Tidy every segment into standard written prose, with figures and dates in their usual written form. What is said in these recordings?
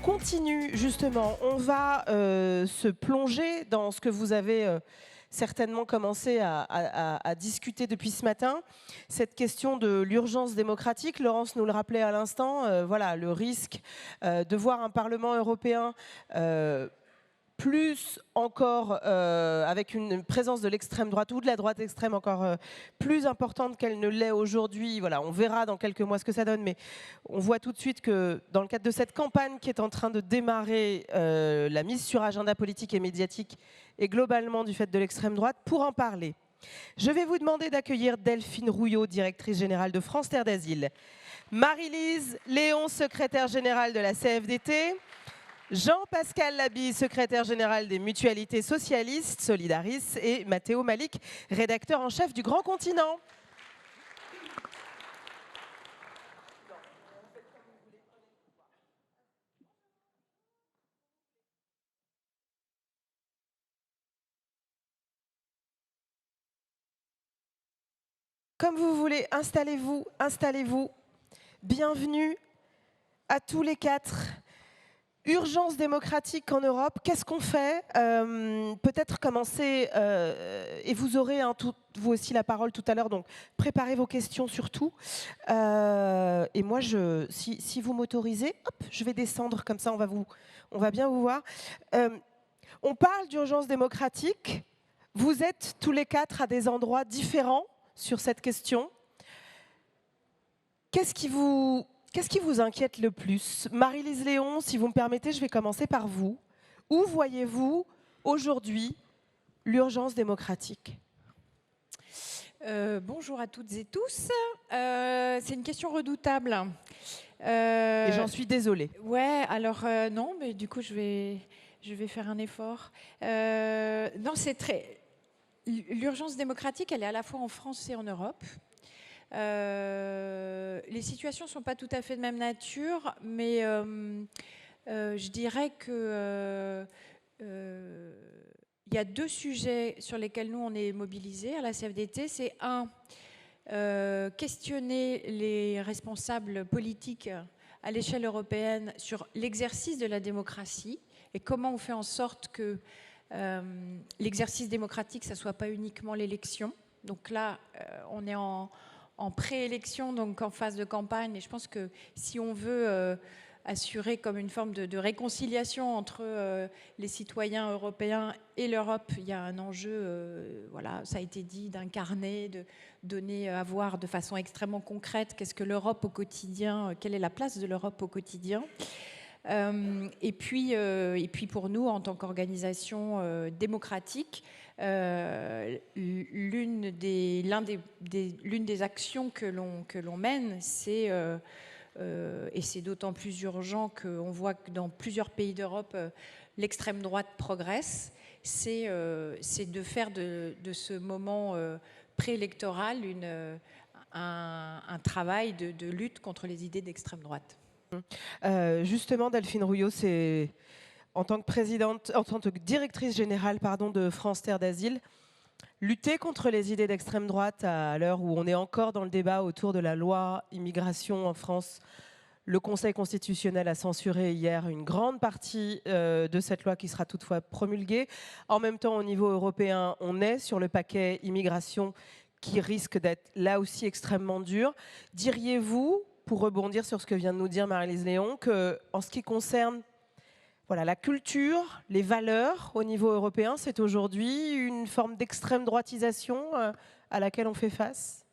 continue justement, on va se plonger dans ce que vous avez certainement commencé à discuter depuis ce matin, cette question de l'urgence démocratique. Laurence nous le rappelait à l'instant, voilà, le risque de voir un Parlement européen plus encore avec une présence de l'extrême droite ou de la droite extrême encore plus importante qu'elle ne l'est aujourd'hui. Voilà, on verra dans quelques mois ce que ça donne, mais on voit tout de suite que dans le cadre de cette campagne qui est en train de démarrer, la mise sur agenda politique et médiatique et globalement du fait de l'extrême droite, pour en parler, je vais vous demander d'accueillir Delphine Rouillot, directrice générale de France Terre d'Asile, Marie-Lise Léon, secrétaire générale de la CFDT, Jean-Pascal Labille, secrétaire général des Mutualités Socialistes, Solidaris, et Matteo Malik, rédacteur en chef du Grand Continent. Comme vous voulez, installez-vous, installez-vous. Bienvenue à tous les quatre. Urgence démocratique en Europe, qu'est-ce qu'on fait? Peut-être commencer, et vous aurez vous aussi la parole tout à l'heure, donc préparez vos questions surtout. Et moi, si vous m'autorisez, hop, je vais descendre, comme ça on va bien vous voir. On parle d'urgence démocratique, vous êtes tous les quatre à des endroits différents sur cette question. Qu'est-ce qui vous inquiète le plus? Marie-Lise Léon, si vous me permettez, je vais commencer par vous. Où voyez-vous aujourd'hui l'urgence démocratique? Bonjour à toutes et tous. C'est une question redoutable. Et j'en suis désolée. Ouais, alors non, mais du coup je vais faire un effort. Non, c'est très. L'urgence démocratique, elle est à la fois en France et en Europe. Les situations ne sont pas tout à fait de même nature, mais je dirais que il y a deux sujets sur lesquels nous on est mobilisés à la CFDT. C'est questionner les responsables politiques à l'échelle européenne sur l'exercice de la démocratie et comment on fait en sorte que l'exercice démocratique, ça ne soit pas uniquement l'élection. Donc là, on est en préélection, donc en phase de campagne. Et je pense que si on veut assurer comme une forme de réconciliation entre les citoyens européens et l'Europe, il y a un enjeu, voilà, ça a été dit, d'incarner, de donner à voir de façon extrêmement concrète qu'est-ce que l'Europe au quotidien, quelle est la place de l'Europe au quotidien. Et puis pour nous, en tant qu'organisation démocratique, l'une des actions que l'on mène, c'est, et c'est d'autant plus urgent qu'on voit que dans plusieurs pays d'Europe, l'extrême droite progresse, c'est de faire de ce moment préélectoral un travail de lutte contre les idées d'extrême droite. Justement, Delphine Rouillot, c'est en tant que directrice générale de France Terre d'Asile, lutter contre les idées d'extrême droite à l'heure où on est encore dans le débat autour de la loi immigration en France. Le Conseil constitutionnel a censuré hier une grande partie de cette loi qui sera toutefois promulguée. En même temps, au niveau européen, on est sur le paquet immigration qui risque d'être là aussi extrêmement dur. Diriez-vous, pour rebondir sur ce que vient de nous dire Marie-Lise Léon, qu'en ce qui concerne la culture, les valeurs au niveau européen, c'est aujourd'hui une forme d'extrême droitisation à laquelle on fait face?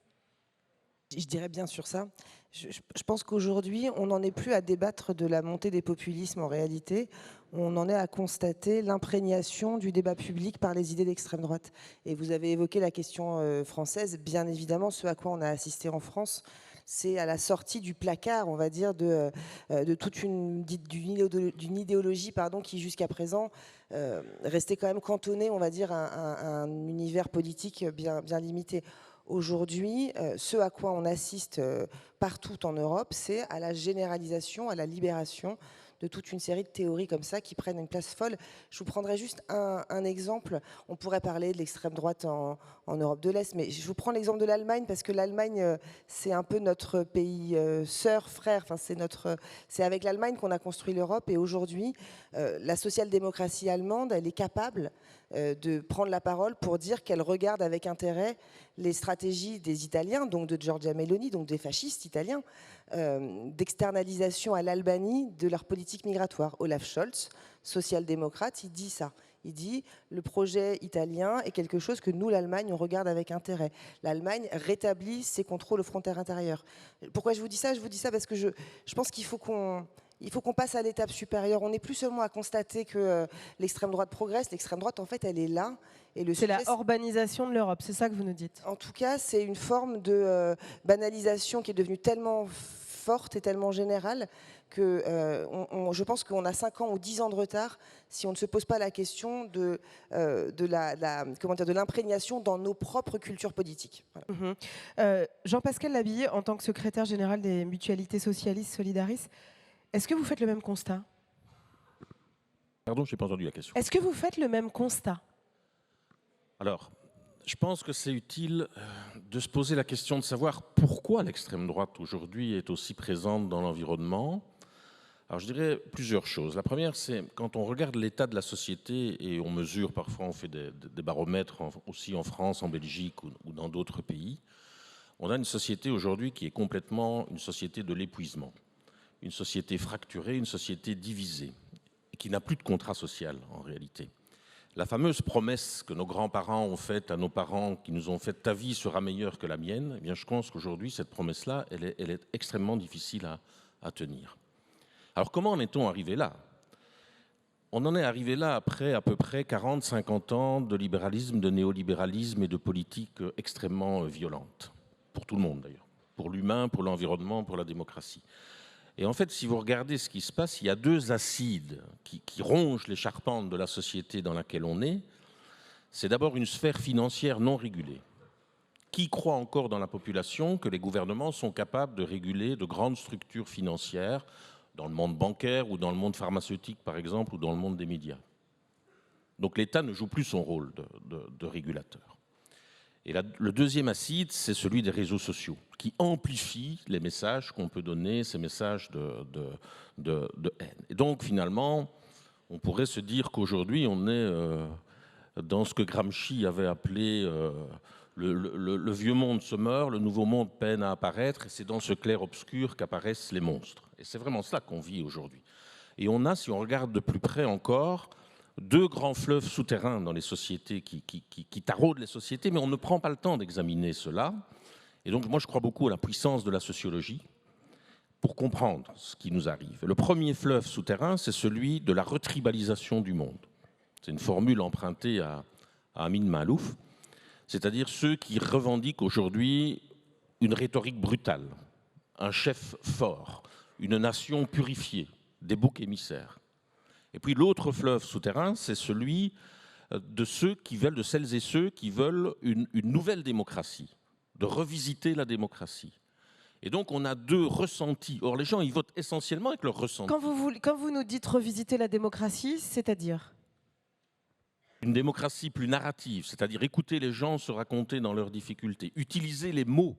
Je dirais bien sur ça. Je pense qu'aujourd'hui, on n'en est plus à débattre de la montée des populismes en réalité. On en est à constater l'imprégnation du débat public par les idées d'extrême droite. Et vous avez évoqué la question française. Bien évidemment, ce à quoi on a assisté en France, c'est à la sortie du placard, on va dire, de toute d'une idéologie qui jusqu'à présent restait quand même cantonnée, on va dire, à un univers politique bien limité. Aujourd'hui, ce à quoi on assiste partout en Europe, c'est à la généralisation, à la libération de toute une série de théories comme ça qui prennent une place folle. Je vous prendrai juste un exemple. On pourrait parler de l'extrême droite en Europe de l'Est, mais je vous prends l'exemple de l'Allemagne parce que l'Allemagne, c'est un peu notre pays sœur, frère. Enfin, c'est avec l'Allemagne qu'on a construit l'Europe, et aujourd'hui, la social-démocratie allemande, elle est capable de prendre la parole pour dire qu'elle regarde avec intérêt les stratégies des Italiens, donc de Giorgia Meloni, donc des fascistes italiens, d'externalisation à l'Albanie de leur politique migratoire. Olaf Scholz, social-démocrate, il dit ça. Il dit le projet italien est quelque chose que nous, l'Allemagne, on regarde avec intérêt. L'Allemagne rétablit ses contrôles aux frontières intérieures. Pourquoi je vous dis ça? Je vous dis ça parce que je pense qu'il faut qu'on passe à l'étape supérieure. On n'est plus seulement à constater que l'extrême droite progresse. L'extrême droite, en fait, elle est là. C'est la urbanisation de l'Europe, c'est ça que vous nous dites? En tout cas, c'est une forme de banalisation qui est devenue tellement forte et tellement générale que je pense qu'on a 5 ans ou 10 ans de retard si on ne se pose pas la question de l'imprégnation dans nos propres cultures politiques. Voilà. Jean-Pascal Labillet, en tant que secrétaire général des mutualités socialistes Solidaris, est-ce que vous faites le même constat? Pardon, je n'ai pas entendu la question. Est-ce que vous faites le même constat? Alors, je pense que c'est utile de se poser la question de savoir pourquoi l'extrême droite aujourd'hui est aussi présente dans l'environnement. Alors je dirais plusieurs choses. La première, c'est quand on regarde l'état de la société et on mesure, parfois on fait des baromètres aussi en France, en Belgique ou dans d'autres pays, on a une société aujourd'hui qui est complètement une société de l'épuisement, une société fracturée, une société divisée, et qui n'a plus de contrat social en réalité. La fameuse promesse que nos grands-parents ont faite à nos parents, qui nous ont fait « ta vie sera meilleure que la mienne », eh bien, je pense qu'aujourd'hui, cette promesse-là, elle est extrêmement difficile à tenir. Alors, comment en est-on arrivé là? On en est arrivé là après à peu près 40-50 ans de libéralisme, de néolibéralisme et de politique extrêmement violente, pour tout le monde d'ailleurs, pour l'humain, pour l'environnement, pour la démocratie. Et en fait, si vous regardez ce qui se passe, il y a deux acides qui rongent les charpentes de la société dans laquelle on est. C'est d'abord une sphère financière non régulée. Qui croit encore dans la population que les gouvernements sont capables de réguler de grandes structures financières dans le monde bancaire ou dans le monde pharmaceutique, par exemple, ou dans le monde des médias? Donc l'État ne joue plus son rôle de régulateur. Et le deuxième acide, c'est celui des réseaux sociaux, qui amplifient les messages qu'on peut donner, ces messages de haine. Et donc, finalement, on pourrait se dire qu'aujourd'hui, on est dans ce que Gramsci avait appelé le vieux monde se meurt, le nouveau monde peine à apparaître, et c'est dans ce clair-obscur qu'apparaissent les monstres. Et c'est vraiment cela qu'on vit aujourd'hui. Et on a, si on regarde de plus près encore, deux grands fleuves souterrains dans les sociétés qui taraudent les sociétés, mais on ne prend pas le temps d'examiner cela. Et donc, moi, je crois beaucoup à la puissance de la sociologie pour comprendre ce qui nous arrive. Le premier fleuve souterrain, c'est celui de la retribalisation du monde. C'est une formule empruntée à Amin Maalouf, c'est-à-dire ceux qui revendiquent aujourd'hui une rhétorique brutale, un chef fort, une nation purifiée, des boucs émissaires. Et puis l'autre fleuve souterrain, c'est celui de celles et ceux qui veulent une nouvelle démocratie, de revisiter la démocratie. Et donc on a deux ressentis. Or les gens, ils votent essentiellement avec leur ressenti. Quand vous nous dites revisiter la démocratie, c'est-à-dire? Une démocratie plus narrative, c'est-à-dire écouter les gens se raconter dans leurs difficultés, utiliser les mots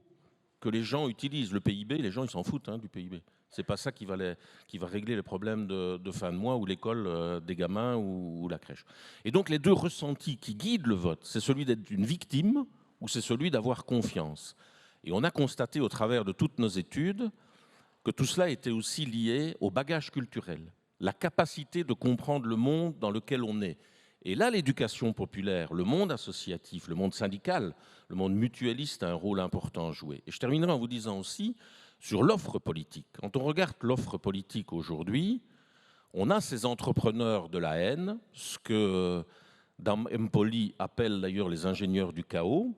que les gens utilisent. Le PIB, les gens ils s'en foutent du PIB. C'est pas ça qui va régler les problèmes de fin de mois ou l'école des gamins ou la crèche. Et donc les deux ressentis qui guident le vote, c'est celui d'être une victime ou c'est celui d'avoir confiance. Et on a constaté au travers de toutes nos études que tout cela était aussi lié au bagage culturel, la capacité de comprendre le monde dans lequel on est. Et là, l'éducation populaire, le monde associatif, le monde syndical, le monde mutualiste a un rôle important à jouer. Et je terminerai en vous disant aussi sur l'offre politique. Quand on regarde l'offre politique aujourd'hui, on a ces entrepreneurs de la haine, ce que Dame Empoli appelle d'ailleurs les ingénieurs du chaos.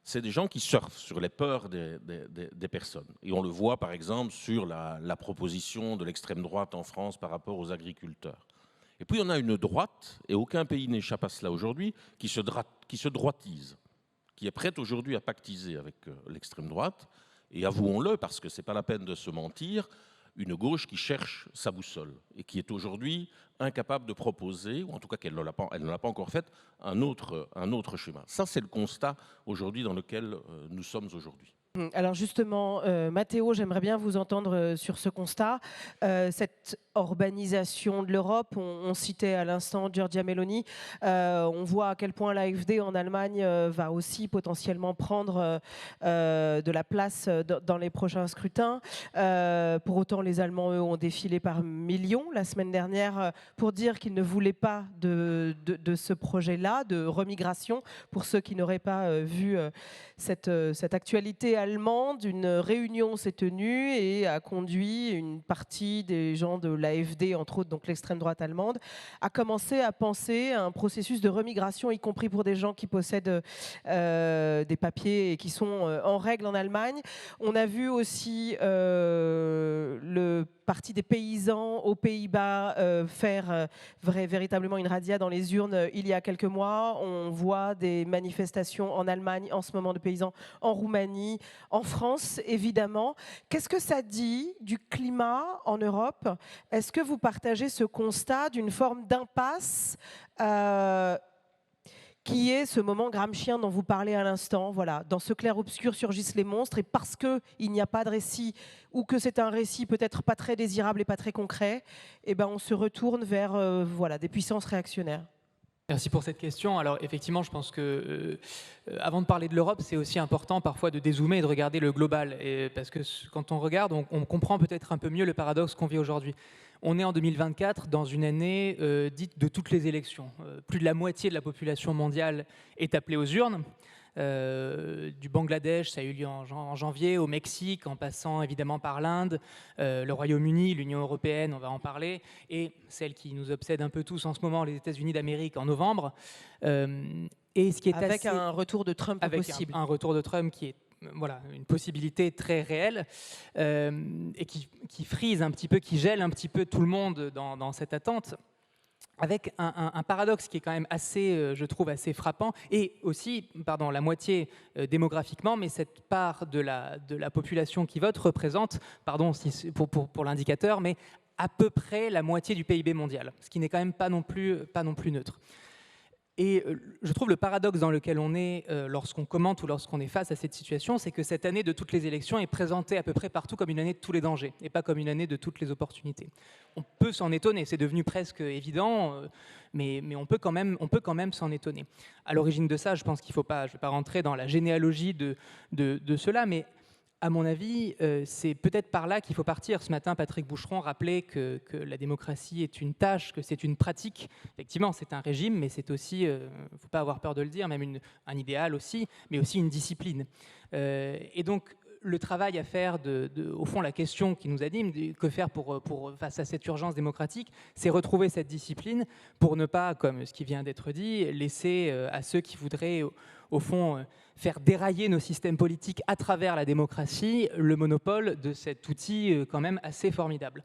C'est des gens qui surfent sur les peurs des personnes. Et on le voit par exemple sur la proposition de l'extrême droite en France par rapport aux agriculteurs. Et puis on a une droite, et aucun pays n'échappe à cela aujourd'hui, qui se droitise, qui est prête aujourd'hui à pactiser avec l'extrême droite. Et avouons-le, parce que ce n'est pas la peine de se mentir, une gauche qui cherche sa boussole et qui est aujourd'hui incapable de proposer, ou en tout cas elle ne l'a pas encore fait, un autre chemin. Ça, c'est le constat aujourd'hui dans lequel nous sommes aujourd'hui. Alors justement, Matteo, j'aimerais bien vous entendre sur ce constat. Cette urbanisation de l'Europe, on citait à l'instant Giorgia Meloni, on voit à quel point l'AfD en Allemagne va aussi potentiellement prendre de la place dans les prochains scrutins. Pour autant, les Allemands, eux, ont défilé par millions la semaine dernière pour dire qu'ils ne voulaient pas de ce projet-là, de remigration. Pour ceux qui n'auraient pas vu cette actualité allemande, une réunion s'est tenue et a conduit une partie des gens de l'AfD, entre autres donc l'extrême droite allemande, à commencer à penser à un processus de remigration, y compris pour des gens qui possèdent des papiers et qui sont en règle en Allemagne. On a vu aussi le Parti des paysans aux Pays-Bas faire véritablement une razzia dans les urnes il y a quelques mois. On voit des manifestations en Allemagne en ce moment de paysans, en Roumanie, en France évidemment. Qu'est-ce que ça dit du climat en Europe? Est-ce que vous partagez ce constat d'une forme d'impasse qui est ce moment gramscien dont vous parlez à l'instant? Voilà, dans ce clair-obscur surgissent les monstres, et parce qu'il n'y a pas de récit, ou que c'est un récit peut-être pas très désirable et pas très concret, eh ben on se retourne vers voilà, des puissances réactionnaires. Merci pour cette question. Alors effectivement, je pense que avant de parler de l'Europe, c'est aussi important parfois de dézoomer et de regarder le global. Parce que quand on regarde, on comprend peut-être un peu mieux le paradoxe qu'on vit aujourd'hui. On est en 2024 dans une année dite de toutes les élections. Plus de la moitié de la population mondiale est appelée aux urnes. Du Bangladesh, ça a eu lieu en janvier, au Mexique, en passant évidemment par l'Inde, le Royaume-Uni, l'Union européenne, on va en parler, et celle qui nous obsède un peu tous en ce moment, les États-Unis d'Amérique en novembre. Et ce qui est avec un retour de Trump possible. Un retour de Trump qui est voilà, une possibilité très réelle et qui frise un petit peu, qui gèle un petit peu tout le monde dans cette attente, avec un paradoxe qui est quand même assez, je trouve, assez frappant, et aussi, pardon, la moitié démographiquement, mais cette part de la population qui vote représente, pardon pour l'indicateur, mais à peu près la moitié du PIB mondial, ce qui n'est quand même pas non plus neutre. Et je trouve le paradoxe dans lequel on est lorsqu'on commente ou lorsqu'on est face à cette situation, c'est que cette année de toutes les élections est présentée à peu près partout comme une année de tous les dangers et pas comme une année de toutes les opportunités. On peut s'en étonner, c'est devenu presque évident, mais on peut quand même s'en étonner. À l'origine de ça, je pense qu'il ne faut pas, je ne vais pas rentrer dans la généalogie de cela, mais à mon avis, c'est peut-être par là qu'il faut partir. Ce matin, Patrick Boucheron rappelait que la démocratie est une tâche, que c'est une pratique. Effectivement, c'est un régime, mais c'est aussi, il ne faut pas avoir peur de le dire, même un idéal aussi, mais aussi une discipline. Et donc, le travail à faire, au fond, la question qui nous anime, que faire face à cette urgence démocratique, c'est retrouver cette discipline pour ne pas, comme ce qui vient d'être dit, laisser à ceux qui voudraient, au fond, faire dérailler nos systèmes politiques à travers la démocratie, le monopole de cet outil quand même assez formidable.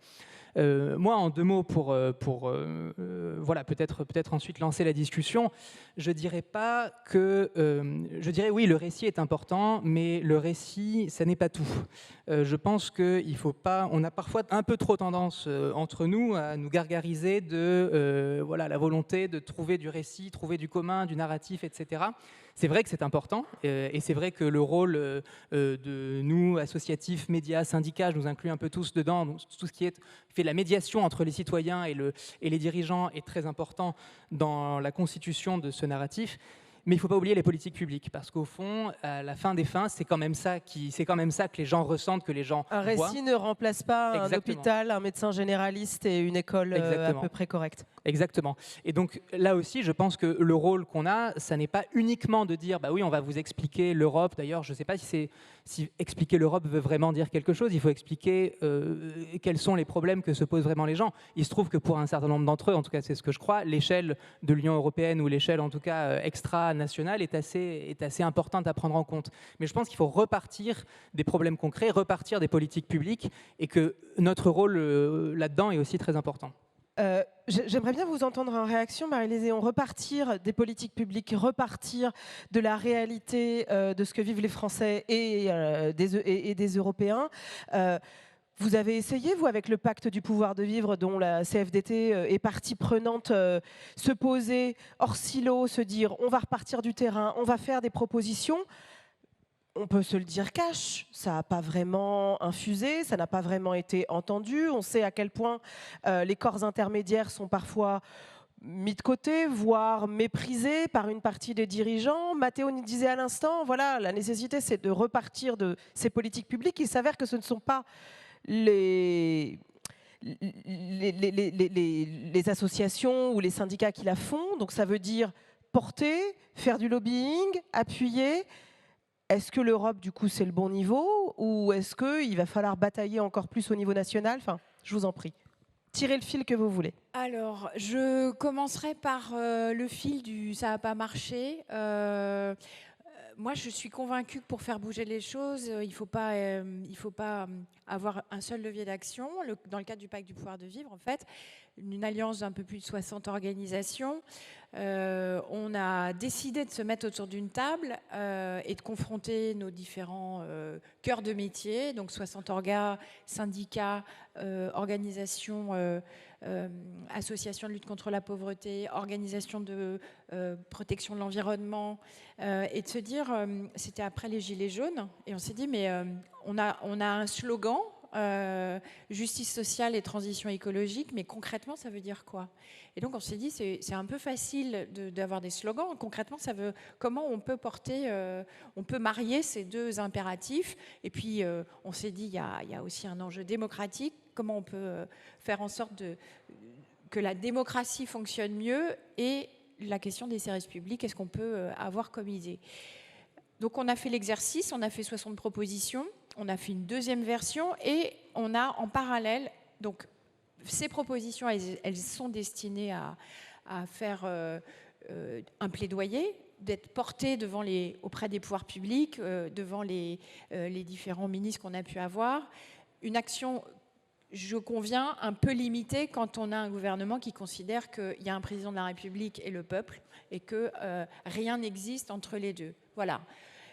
Moi, en deux mots, pour voilà, peut-être ensuite lancer la discussion, je dirais pas que... je dirais oui, le récit est important, mais le récit, ça n'est pas tout. Je pense qu'il faut pas... On a parfois un peu trop tendance, entre nous, à nous gargariser de voilà, la volonté de trouver du récit, trouver du commun, du narratif, etc. C'est vrai que c'est important, et c'est vrai que le rôle de nous, associatifs, médias, syndicats, je nous inclus un peu tous dedans, donc tout ce qui fait la médiation entre les citoyens et les dirigeants est très important dans la constitution de ce narratif. Mais il ne faut pas oublier les politiques publiques, parce qu'au fond, à la fin des fins, c'est quand même ça que les gens ressentent, que les gens voient. Un récit ne remplace pas un hôpital, un médecin généraliste et une école à peu près correcte. Exactement. Et donc là aussi, je pense que le rôle qu'on a, ça n'est pas uniquement de dire, bah oui, on va vous expliquer l'Europe. D'ailleurs, je ne sais pas si expliquer l'Europe veut vraiment dire quelque chose. Il faut expliquer quels sont les problèmes que se posent vraiment les gens. Il se trouve que pour un certain nombre d'entre eux, en tout cas c'est ce que je crois, l'échelle de l'Union européenne ou l'échelle en tout cas extra-nationale est assez importante à prendre en compte. Mais je pense qu'il faut repartir des problèmes concrets, repartir des politiques publiques, et que notre rôle là-dedans est aussi très important. J'aimerais bien vous entendre en réaction, Marie-Lise Héon. Repartir des politiques publiques, repartir de la réalité de ce que vivent les Français et des Européens. Vous avez essayé, vous, avec le pacte du pouvoir de vivre dont la CFDT est partie prenante, se poser hors silo, se dire on va repartir du terrain, on va faire des propositions. On peut se le dire cash, ça n'a pas vraiment infusé, ça n'a pas vraiment été entendu. On sait à quel point les corps intermédiaires sont parfois mis de côté, voire méprisés par une partie des dirigeants. Matteo nous disait à l'instant, voilà, la nécessité c'est de repartir de ces politiques publiques. Il s'avère que ce ne sont pas les associations ou les syndicats qui la font. Donc ça veut dire porter, faire du lobbying, appuyer. Est-ce que l'Europe, du coup, c'est le bon niveau ou est-ce qu'il va falloir batailler encore plus au niveau national? Enfin, je vous en prie. Tirez le fil que vous voulez. Alors, je commencerai par le fil du « ça n'a pas marché ». Moi, je suis convaincue que pour faire bouger les choses, il ne faut pas avoir un seul levier d'action. Dans le cadre du pacte du pouvoir de vivre, en fait, une alliance d'un peu plus de 60 organisations, on a décidé de se mettre autour d'une table et de confronter nos différents cœurs de métier, donc 60 orgas, syndicats, organisations, associations de lutte contre la pauvreté, organisations de protection de l'environnement, et de se dire, c'était après les Gilets jaunes, et on s'est dit, mais on a un slogan, justice sociale et transition écologique, mais concrètement, ça veut dire quoi? Et donc, on s'est dit, c'est un peu facile d'avoir des slogans. Concrètement, ça veut comment on peut porter, on peut marier ces deux impératifs. Et puis, on s'est dit, il y a aussi un enjeu démocratique. Comment on peut faire en sorte que la démocratie fonctionne mieux et la question des services publics, est-ce qu'on peut avoir comme idée? Donc, on a fait l'exercice, on a fait 60 propositions. On a fait une deuxième version et on a en parallèle, donc ces propositions, elles sont destinées à faire un plaidoyer, d'être portées auprès des pouvoirs publics, devant les différents ministres qu'on a pu avoir. Une action, je conviens, un peu limitée quand on a un gouvernement qui considère qu'il y a un président de la République et le peuple et que rien n'existe entre les deux. Voilà.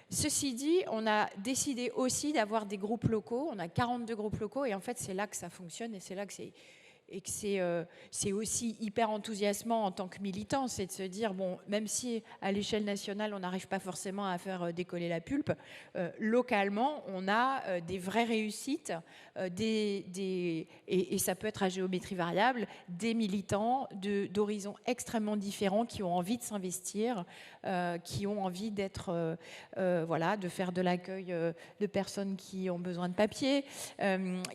Ceci dit, on a décidé aussi d'avoir des groupes locaux. On a 42 groupes locaux et en fait, c'est là que ça fonctionne et c'est là que c'est aussi hyper enthousiasmant en tant que militant, c'est de se dire, bon, même si à l'échelle nationale, on n'arrive pas forcément à faire décoller la pulpe, localement, on a des vraies réussites, et ça peut être à géométrie variable, des militants d'horizons extrêmement différents qui ont envie de s'investir, qui ont envie d'être, voilà, de faire de l'accueil de personnes qui ont besoin de papier,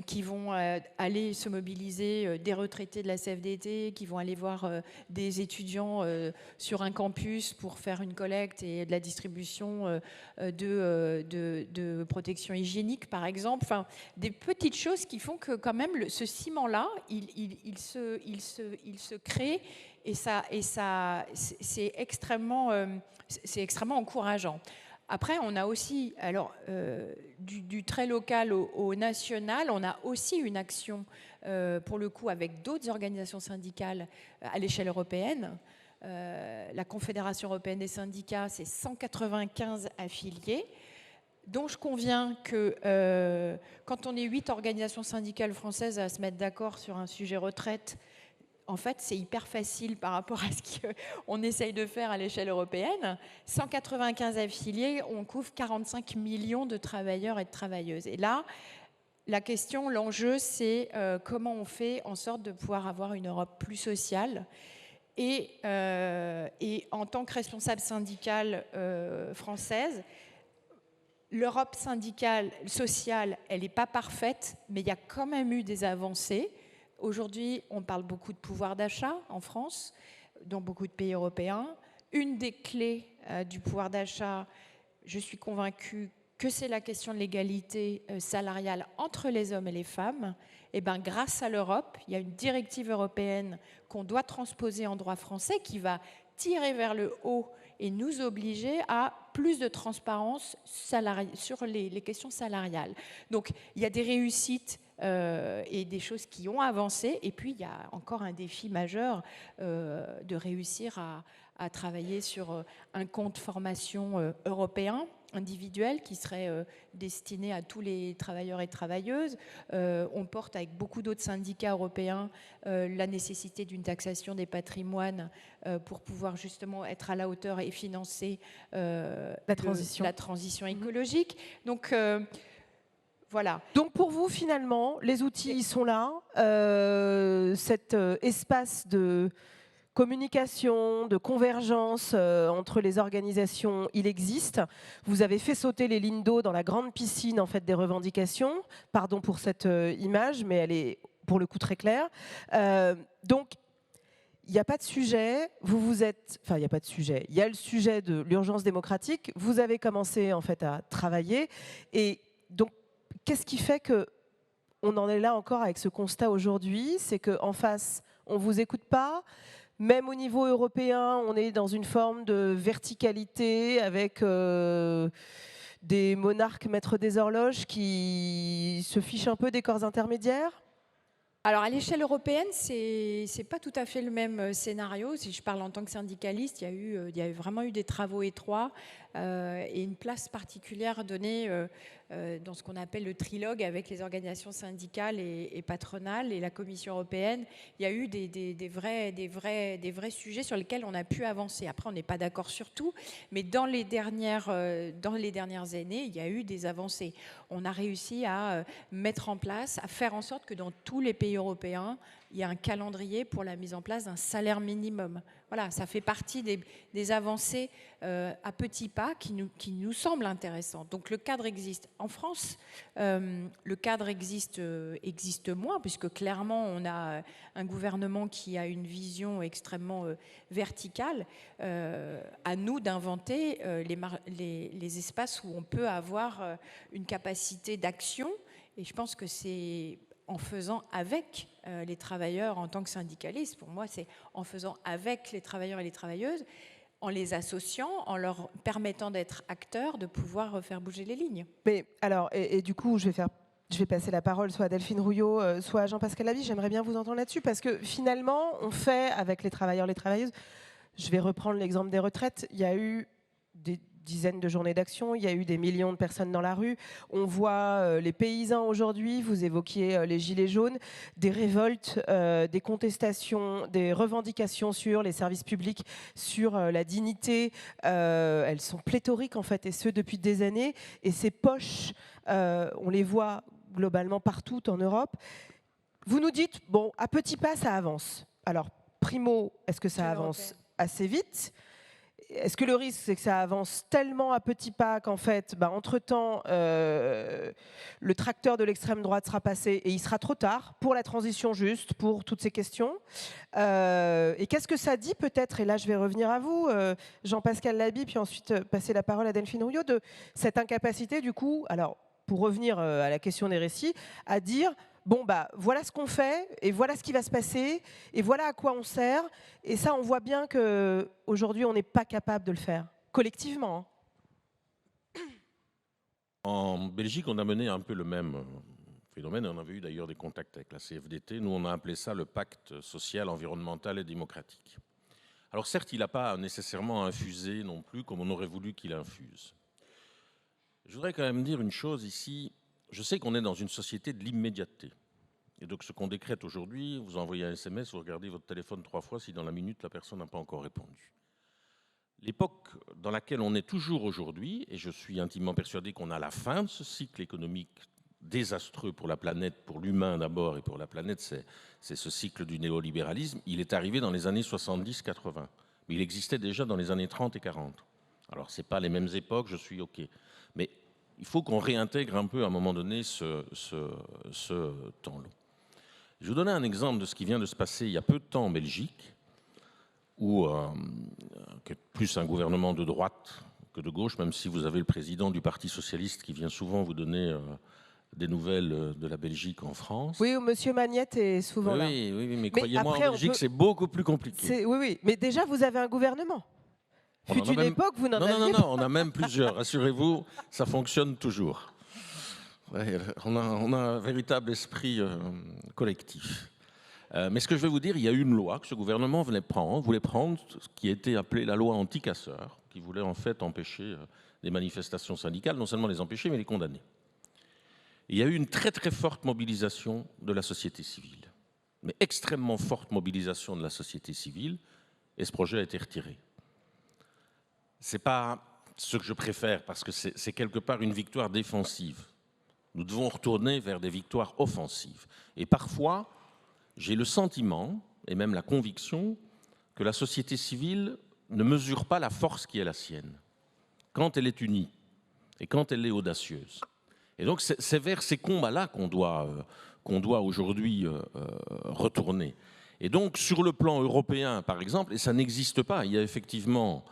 qui vont aller se mobiliser, des retraités de la CFDT qui vont aller voir des étudiants sur un campus pour faire une collecte et de la distribution de protection hygiénique, par exemple. Enfin, des petites choses qui font que quand même ce ciment-là, il se crée et c'est extrêmement encourageant. Après, on a aussi, alors, du très local au national, on a aussi une action, pour le coup, avec d'autres organisations syndicales à l'échelle européenne. La Confédération européenne des syndicats, c'est 195 affiliés, dont je conviens que quand on est 8 organisations syndicales françaises à se mettre d'accord sur un sujet retraite, en fait, c'est hyper facile par rapport à ce qu'on essaye de faire à l'échelle européenne. 195 affiliés, on couvre 45 millions de travailleurs et de travailleuses. Et là, la question, l'enjeu, c'est comment on fait en sorte de pouvoir avoir une Europe plus sociale. Et en tant que responsable syndicale française, l'Europe syndicale, sociale, elle n'est pas parfaite, mais il y a quand même eu des avancées. Aujourd'hui, on parle beaucoup de pouvoir d'achat en France, dans beaucoup de pays européens. Une des clés du pouvoir d'achat, je suis convaincue que c'est la question de l'égalité salariale entre les hommes et les femmes. Et bien, grâce à l'Europe, il y a une directive européenne qu'on doit transposer en droit français qui va tirer vers le haut et nous obliger à plus de transparence sur les questions salariales. Donc, il y a des réussites et des choses qui ont avancé. Et puis, il y a encore un défi majeur de réussir à travailler sur un compte formation européen individuel qui serait destiné à tous les travailleurs et travailleuses. On porte avec beaucoup d'autres syndicats européens la nécessité d'une taxation des patrimoines pour pouvoir justement être à la hauteur et financer la transition écologique. Donc, voilà. Donc pour vous, finalement, les outils ils sont là. Cet espace de communication, de convergence entre les organisations, il existe. Vous avez fait sauter les lignes d'eau dans la grande piscine en fait, des revendications. Pardon pour cette image, mais elle est pour le coup très claire. Donc, il n'y a pas de sujet. Enfin, il n'y a pas de sujet. Il y a le sujet de l'urgence démocratique. Vous avez commencé en fait à travailler. Et donc, qu'est-ce qui fait qu'on en est là encore avec ce constat aujourd'hui? C'est qu'en face, on ne vous écoute pas. Même au niveau européen, on est dans une forme de verticalité avec des monarques maîtres des horloges qui se fichent un peu des corps intermédiaires. Alors à l'échelle européenne, c'est pas tout à fait le même scénario. Si je parle en tant que syndicaliste, il y a vraiment eu des travaux étroits et une place particulière donnée dans ce qu'on appelle le trilogue avec les organisations syndicales et patronales et la Commission européenne. Il y a eu des vrais sujets sur lesquels on a pu avancer. Après, on n'est pas d'accord sur tout, mais dans les dernières années, il y a eu des avancées. On a réussi à mettre en place, à faire en sorte que dans tous les pays européens, il y a un calendrier pour la mise en place d'un salaire minimum. Voilà, ça fait partie des avancées à petits pas qui nous semblent intéressantes. Donc le cadre existe. En France, le cadre existe moins, puisque clairement, on a un gouvernement qui a une vision extrêmement verticale. À nous d'inventer les espaces où on peut avoir une capacité d'action. Et je pense que c'est en faisant avec les travailleurs en tant que syndicalistes. Pour moi, c'est en faisant avec les travailleurs et les travailleuses, en les associant, en leur permettant d'être acteurs, de pouvoir faire bouger les lignes. Mais alors, et du coup, je vais passer la parole soit à Delphine Rouillot, soit à Jean-Pascal Labie. J'aimerais bien vous entendre là-dessus, parce que finalement, on fait avec les travailleurs, les travailleuses. Je vais reprendre l'exemple des retraites. Il y a eu des dizaines de journées d'action, il y a eu des millions de personnes dans la rue. On voit les paysans aujourd'hui, vous évoquiez les gilets jaunes, des révoltes, des contestations, des revendications sur les services publics, sur la dignité. Elles sont pléthoriques en fait, et ce depuis des années. Et ces poches, on les voit globalement partout en Europe. Vous nous dites, bon, à petits pas, ça avance. Alors, primo, est-ce que ça avance assez vite ? Est-ce que le risque, c'est que ça avance tellement à petits pas qu'en fait, entre-temps, le tracteur de l'extrême droite sera passé et il sera trop tard pour la transition juste, pour toutes ces questions. Et qu'est-ce que ça dit peut-être, et là je vais revenir à vous, Jean-Pascal Labie, puis ensuite passer la parole à Delphine Rouillot, de cette incapacité du coup, alors pour revenir à la question des récits, à dire... Bon, voilà ce qu'on fait, et voilà ce qui va se passer, et voilà à quoi on sert. Et ça, on voit bien qu'aujourd'hui, on n'est pas capable de le faire, collectivement. En Belgique, on a mené un peu le même phénomène. On avait eu d'ailleurs des contacts avec la CFDT. Nous, on a appelé ça le pacte social, environnemental et démocratique. Alors certes, il n'a pas nécessairement infusé non plus comme on aurait voulu qu'il infuse. Je voudrais quand même dire une chose ici. Je sais qu'on est dans une société de l'immédiateté. Et donc ce qu'on décrète aujourd'hui, vous envoyez un SMS, vous regardez votre téléphone 3 fois si dans la minute la personne n'a pas encore répondu. L'époque dans laquelle on est toujours aujourd'hui, et je suis intimement persuadé qu'on a la fin de ce cycle économique désastreux pour la planète, pour l'humain d'abord et pour la planète, c'est ce cycle du néolibéralisme, il est arrivé dans les années 70-80. Mais il existait déjà dans les années 30 et 40. Alors ce n'est pas les mêmes époques, je suis OK. Mais il faut qu'on réintègre un peu à un moment donné ce temps-là. Je vais vous donner un exemple de ce qui vient de se passer il y a peu de temps en Belgique, où plus un gouvernement de droite que de gauche, même si vous avez le président du Parti socialiste qui vient souvent vous donner des nouvelles de la Belgique en France. Oui, monsieur Magnette est souvent là. Oui, mais croyez-moi, en Belgique, c'est beaucoup plus compliqué. Oui, mais déjà, vous avez un gouvernement. Fut une époque, vous n'en aviez pas. Non, on a même plusieurs. Rassurez-vous, ça fonctionne toujours. Ouais, on a un véritable esprit collectif. Mais ce que je vais vous dire, il y a une loi que ce gouvernement voulait prendre, ce qui était appelé la loi anti-casseurs, qui voulait en fait empêcher des manifestations syndicales, non seulement les empêcher, mais les condamner. Et il y a eu une très très forte mobilisation de la société civile, mais extrêmement forte mobilisation de la société civile, et ce projet a été retiré. Ce n'est pas ce que je préfère, parce que c'est quelque part une victoire défensive. Nous devons retourner vers des victoires offensives. Et parfois, j'ai le sentiment, et même la conviction, que la société civile ne mesure pas la force qui est la sienne, quand elle est unie et quand elle est audacieuse. Et donc c'est vers ces combats-là qu'on doit aujourd'hui retourner. Et donc sur le plan européen, par exemple, et ça n'existe pas, il y a effectivement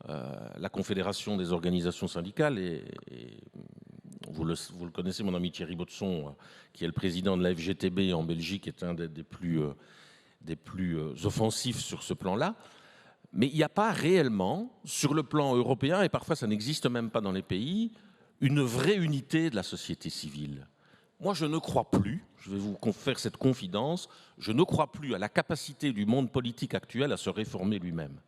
la Confédération des organisations syndicales, et vous le connaissez, mon ami Thierry Botsson, qui est le président de la FGTB en Belgique, est un des plus offensifs sur ce plan-là. Mais il n'y a pas réellement, sur le plan européen, et parfois ça n'existe même pas dans les pays, une vraie unité de la société civile. Moi, je ne crois plus, je vais vous faire cette confidence, je ne crois plus à la capacité du monde politique actuel à se réformer lui-même.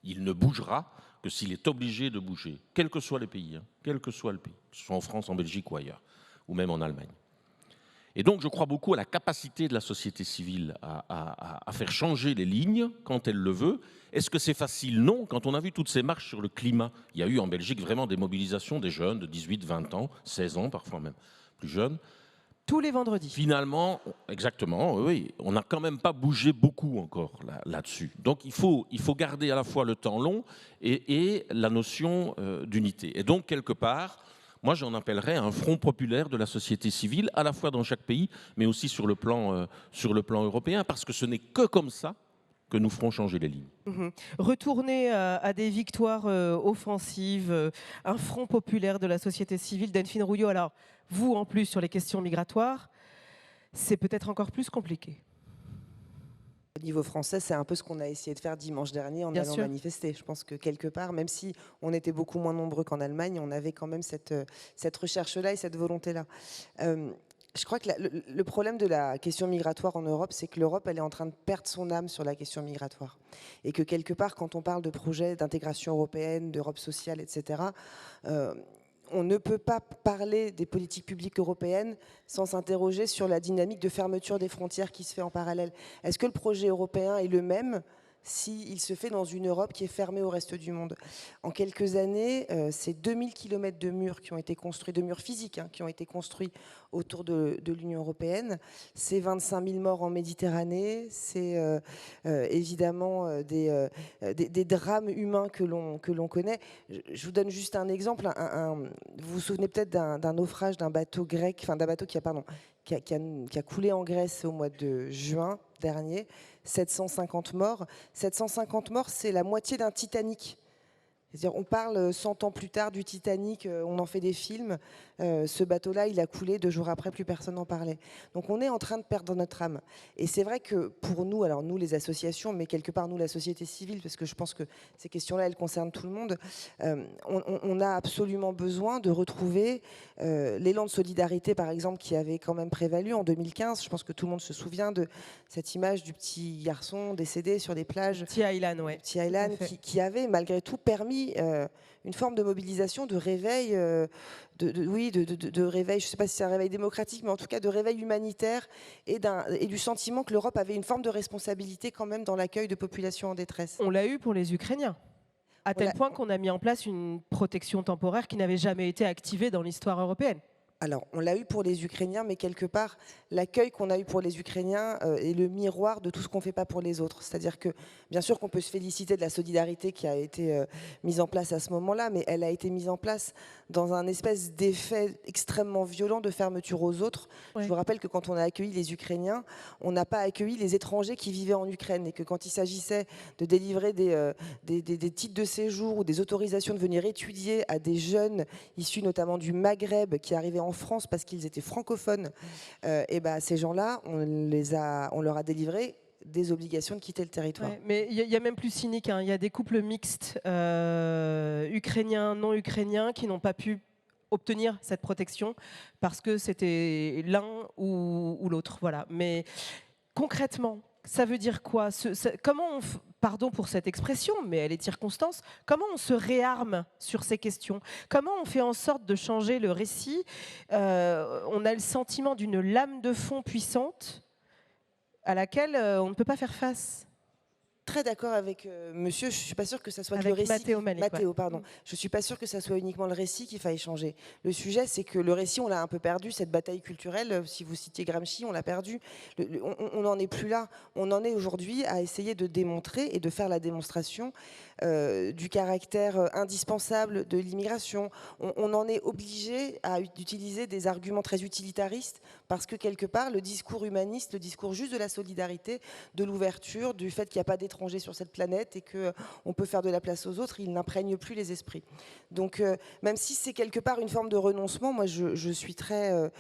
Il ne bougera que s'il est obligé de bouger, quels que soient les pays, quel que soit le pays, que ce soit en France, en Belgique ou ailleurs, ou même en Allemagne. Et donc, je crois beaucoup à la capacité de la société civile à faire changer les lignes quand elle le veut. Est-ce que c'est facile? Non. Quand on a vu toutes ces marches sur le climat, il y a eu en Belgique vraiment des mobilisations des jeunes de 18, 20 ans, 16 ans, parfois même plus jeunes. Tous les vendredis. Finalement, exactement, oui, on n'a quand même pas bougé beaucoup encore là-dessus. Donc, il faut garder à la fois le temps long et la notion d'unité. Et donc, quelque part, moi, j'en appellerais un front populaire de la société civile, à la fois dans chaque pays, mais aussi sur le plan européen, parce que ce n'est que comme ça que nous ferons changer les lignes. Retourner à des victoires offensives, un front populaire de la société civile, Delphine Rouillot. Alors, vous, en plus, sur les questions migratoires, c'est peut-être encore plus compliqué. Au niveau français, c'est un peu ce qu'on a essayé de faire dimanche dernier en allant manifester. Je pense que quelque part, même si on était beaucoup moins nombreux qu'en Allemagne, on avait quand même cette recherche-là et cette volonté-là. Je crois que le problème de la question migratoire en Europe, c'est que l'Europe, elle est en train de perdre son âme sur la question migratoire. Et que quelque part, quand on parle de projets d'intégration européenne, d'Europe sociale, etc., on ne peut pas parler des politiques publiques européennes sans s'interroger sur la dynamique de fermeture des frontières qui se fait en parallèle. Est-ce que le projet européen est le même s'il se fait dans une Europe qui est fermée au reste du monde? En quelques années, c'est 2000 km de murs qui ont été construits, de murs physiques, qui ont été construits autour de l'Union européenne. C'est 25 000 morts en Méditerranée, c'est évidemment des drames humains que l'on connaît. Je vous donne juste un exemple. Vous vous souvenez peut-être d'un naufrage d'un bateau grec, enfin d'un bateau qui a coulé en Grèce au mois de juin dernier. 750 morts. 750 morts, c'est la moitié d'un Titanic. C'est-à-dire, on parle 100 ans plus tard du Titanic, on en fait des films. Ce bateau-là, il a coulé 2 jours après, plus personne n'en parlait. Donc on est en train de perdre notre âme. Et c'est vrai que pour nous, alors nous les associations, mais quelque part nous la société civile, parce que je pense que ces questions-là, elles concernent tout le monde, on a absolument besoin de retrouver l'élan de solidarité, par exemple, qui avait quand même prévalu en 2015. Je pense que tout le monde se souvient de cette image du petit garçon décédé sur des plages. Petit Aylan, ouais. Petit Aylan qui avait malgré tout permis une forme de mobilisation, de réveil, de réveil, je ne sais pas si c'est un réveil démocratique, mais en tout cas de réveil humanitaire et du sentiment que l'Europe avait une forme de responsabilité quand même dans l'accueil de populations en détresse. On l'a eu pour les Ukrainiens, à tel point qu'on a mis en place une protection temporaire qui n'avait jamais été activée dans l'histoire européenne. Alors, on l'a eu pour les Ukrainiens, mais quelque part, l'accueil qu'on a eu pour les Ukrainiens est le miroir de tout ce qu'on ne fait pas pour les autres. C'est-à-dire que, bien sûr qu'on peut se féliciter de la solidarité qui a été mise en place à ce moment-là, mais elle a été mise en place dans un espèce d'effet extrêmement violent de fermeture aux autres. Ouais. Je vous rappelle que quand on a accueilli les Ukrainiens, on n'a pas accueilli les étrangers qui vivaient en Ukraine, et que quand il s'agissait de délivrer des titres de séjour ou des autorisations de venir étudier à des jeunes issus notamment du Maghreb qui arrivaient en France parce qu'ils étaient francophones, et ben ces gens-là, on leur a délivré des obligations de quitter le territoire. Ouais, mais il y a même plus cynique, il y a des couples mixtes ukrainiens, non ukrainiens qui n'ont pas pu obtenir cette protection parce que c'était l'un ou l'autre. Voilà. Mais concrètement, ça veut dire quoi? Comment pardon pour cette expression, mais elle est circonstance, comment on se réarme sur ces questions? Comment on fait en sorte de changer le récit? On a le sentiment d'une lame de fond puissante à laquelle on ne peut pas faire face. Très d'accord avec monsieur, je ne suis pas sûre que ça soit Avec le récit. Mathéo Malik, Mathéo, ouais. pardon. Je ne suis pas sûre que ça soit uniquement le récit qu'il faille changer. Le sujet, c'est que le récit, on l'a un peu perdu, cette bataille culturelle. Si vous citiez Gramsci, on l'a perdu. On n'en est plus là. On en est aujourd'hui à essayer de démontrer et de faire la démonstration du caractère indispensable de l'immigration. On en est obligé d'utiliser des arguments très utilitaristes parce que quelque part, le discours humaniste, le discours juste de la solidarité, de l'ouverture, du fait qu'il n'y a pas d'étrangers sur cette planète et qu'on peut faire de la place aux autres, il n'imprègne plus les esprits. Donc, même si c'est quelque part une forme de renoncement, moi, je suis très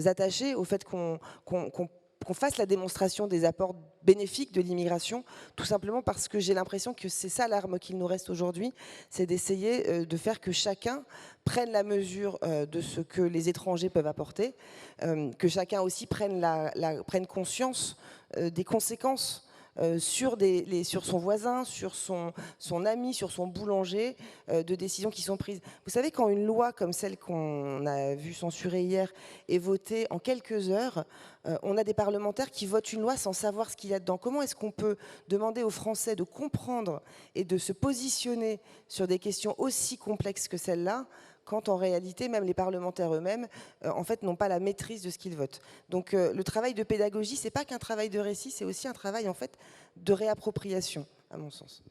attachée au fait qu'on fasse la démonstration des apports bénéfiques de l'immigration, tout simplement parce que j'ai l'impression que c'est ça l'arme qu'il nous reste aujourd'hui, c'est d'essayer de faire que chacun prenne la mesure de ce que les étrangers peuvent apporter, que chacun aussi prenne conscience des conséquences sur son voisin, sur son ami, sur son boulanger, de décisions qui sont prises. Vous savez, quand une loi comme celle qu'on a vue censurée hier est votée en quelques heures, on a des parlementaires qui votent une loi sans savoir ce qu'il y a dedans. Comment est-ce qu'on peut demander aux Français de comprendre et de se positionner sur des questions aussi complexes que celle-là, quand en réalité, même les parlementaires eux-mêmes, en fait, n'ont pas la maîtrise de ce qu'ils votent. Donc, le travail de pédagogie, c'est pas qu'un travail de récit, c'est aussi un travail, en fait, de réappropriation, à mon sens.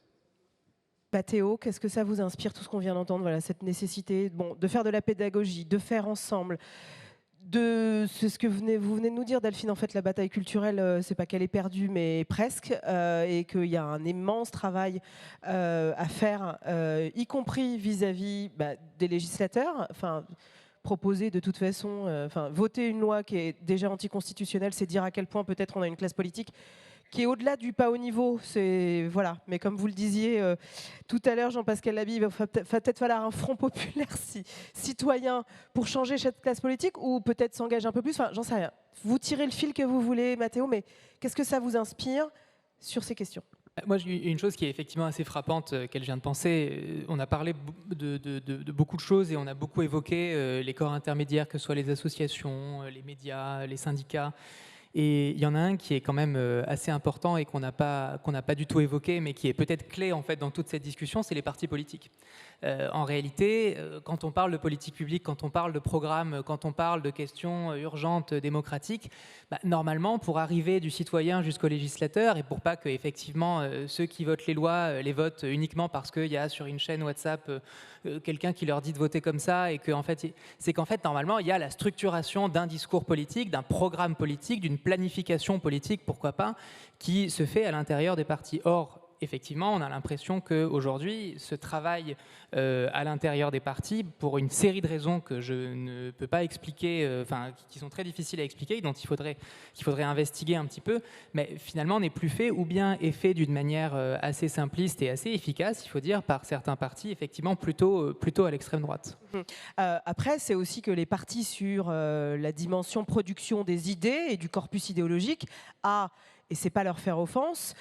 Mathéo, qu'est-ce que ça vous inspire, tout ce qu'on vient d'entendre, voilà, cette nécessité de faire de la pédagogie, de faire ensemble, c'est ce que vous venez de nous dire, Delphine. En fait, la bataille culturelle, c'est pas qu'elle est perdue, mais presque, et qu'il y a un immense travail à faire, y compris vis-à-vis des législateurs. Enfin, proposer de toute façon, voter une loi qui est déjà anticonstitutionnelle, c'est dire à quel point peut-être on a une classe politique qui est au-delà du pas haut niveau. Voilà. Mais comme vous le disiez tout à l'heure, Jean-Pascal Labille, il va peut-être falloir un front populaire citoyen pour changer cette classe politique, ou peut-être s'engager un peu plus. Enfin, j'en sais rien. Vous tirez le fil que vous voulez, Mathéo, mais qu'est-ce que ça vous inspire sur ces questions? Moi, une chose qui est effectivement assez frappante, qu'elle vient de penser, on a parlé de beaucoup de choses et on a beaucoup évoqué les corps intermédiaires, que ce soit les associations, les médias, les syndicats. Et il y en a un qui est quand même assez important et qu'on n'a pas du tout évoqué, mais qui est peut-être clé en fait dans toute cette discussion, c'est les partis politiques. En réalité, quand on parle de politique publique, quand on parle de programme, quand on parle de questions urgentes, démocratiques, normalement, pour arriver du citoyen jusqu'au législateur, et pour pas que effectivement ceux qui votent les lois les votent uniquement parce qu'il y a sur une chaîne WhatsApp quelqu'un qui leur dit de voter comme ça, et c'est qu'en fait normalement il y a la structuration d'un discours politique, d'un programme politique, d'une planification politique, pourquoi pas, qui se fait à l'intérieur des partis. Or, effectivement, on a l'impression qu'aujourd'hui, ce travail à l'intérieur des partis, pour une série de raisons que je ne peux pas expliquer, qui sont très difficiles à expliquer, dont qu'il faudrait investiguer un petit peu, mais finalement n'est plus fait, ou bien est fait d'une manière assez simpliste et assez efficace, il faut dire, par certains partis, effectivement, plutôt à l'extrême droite. Après, c'est aussi que les partis sur la dimension production des idées et du corpus idéologique et c'est pas leur faire offense,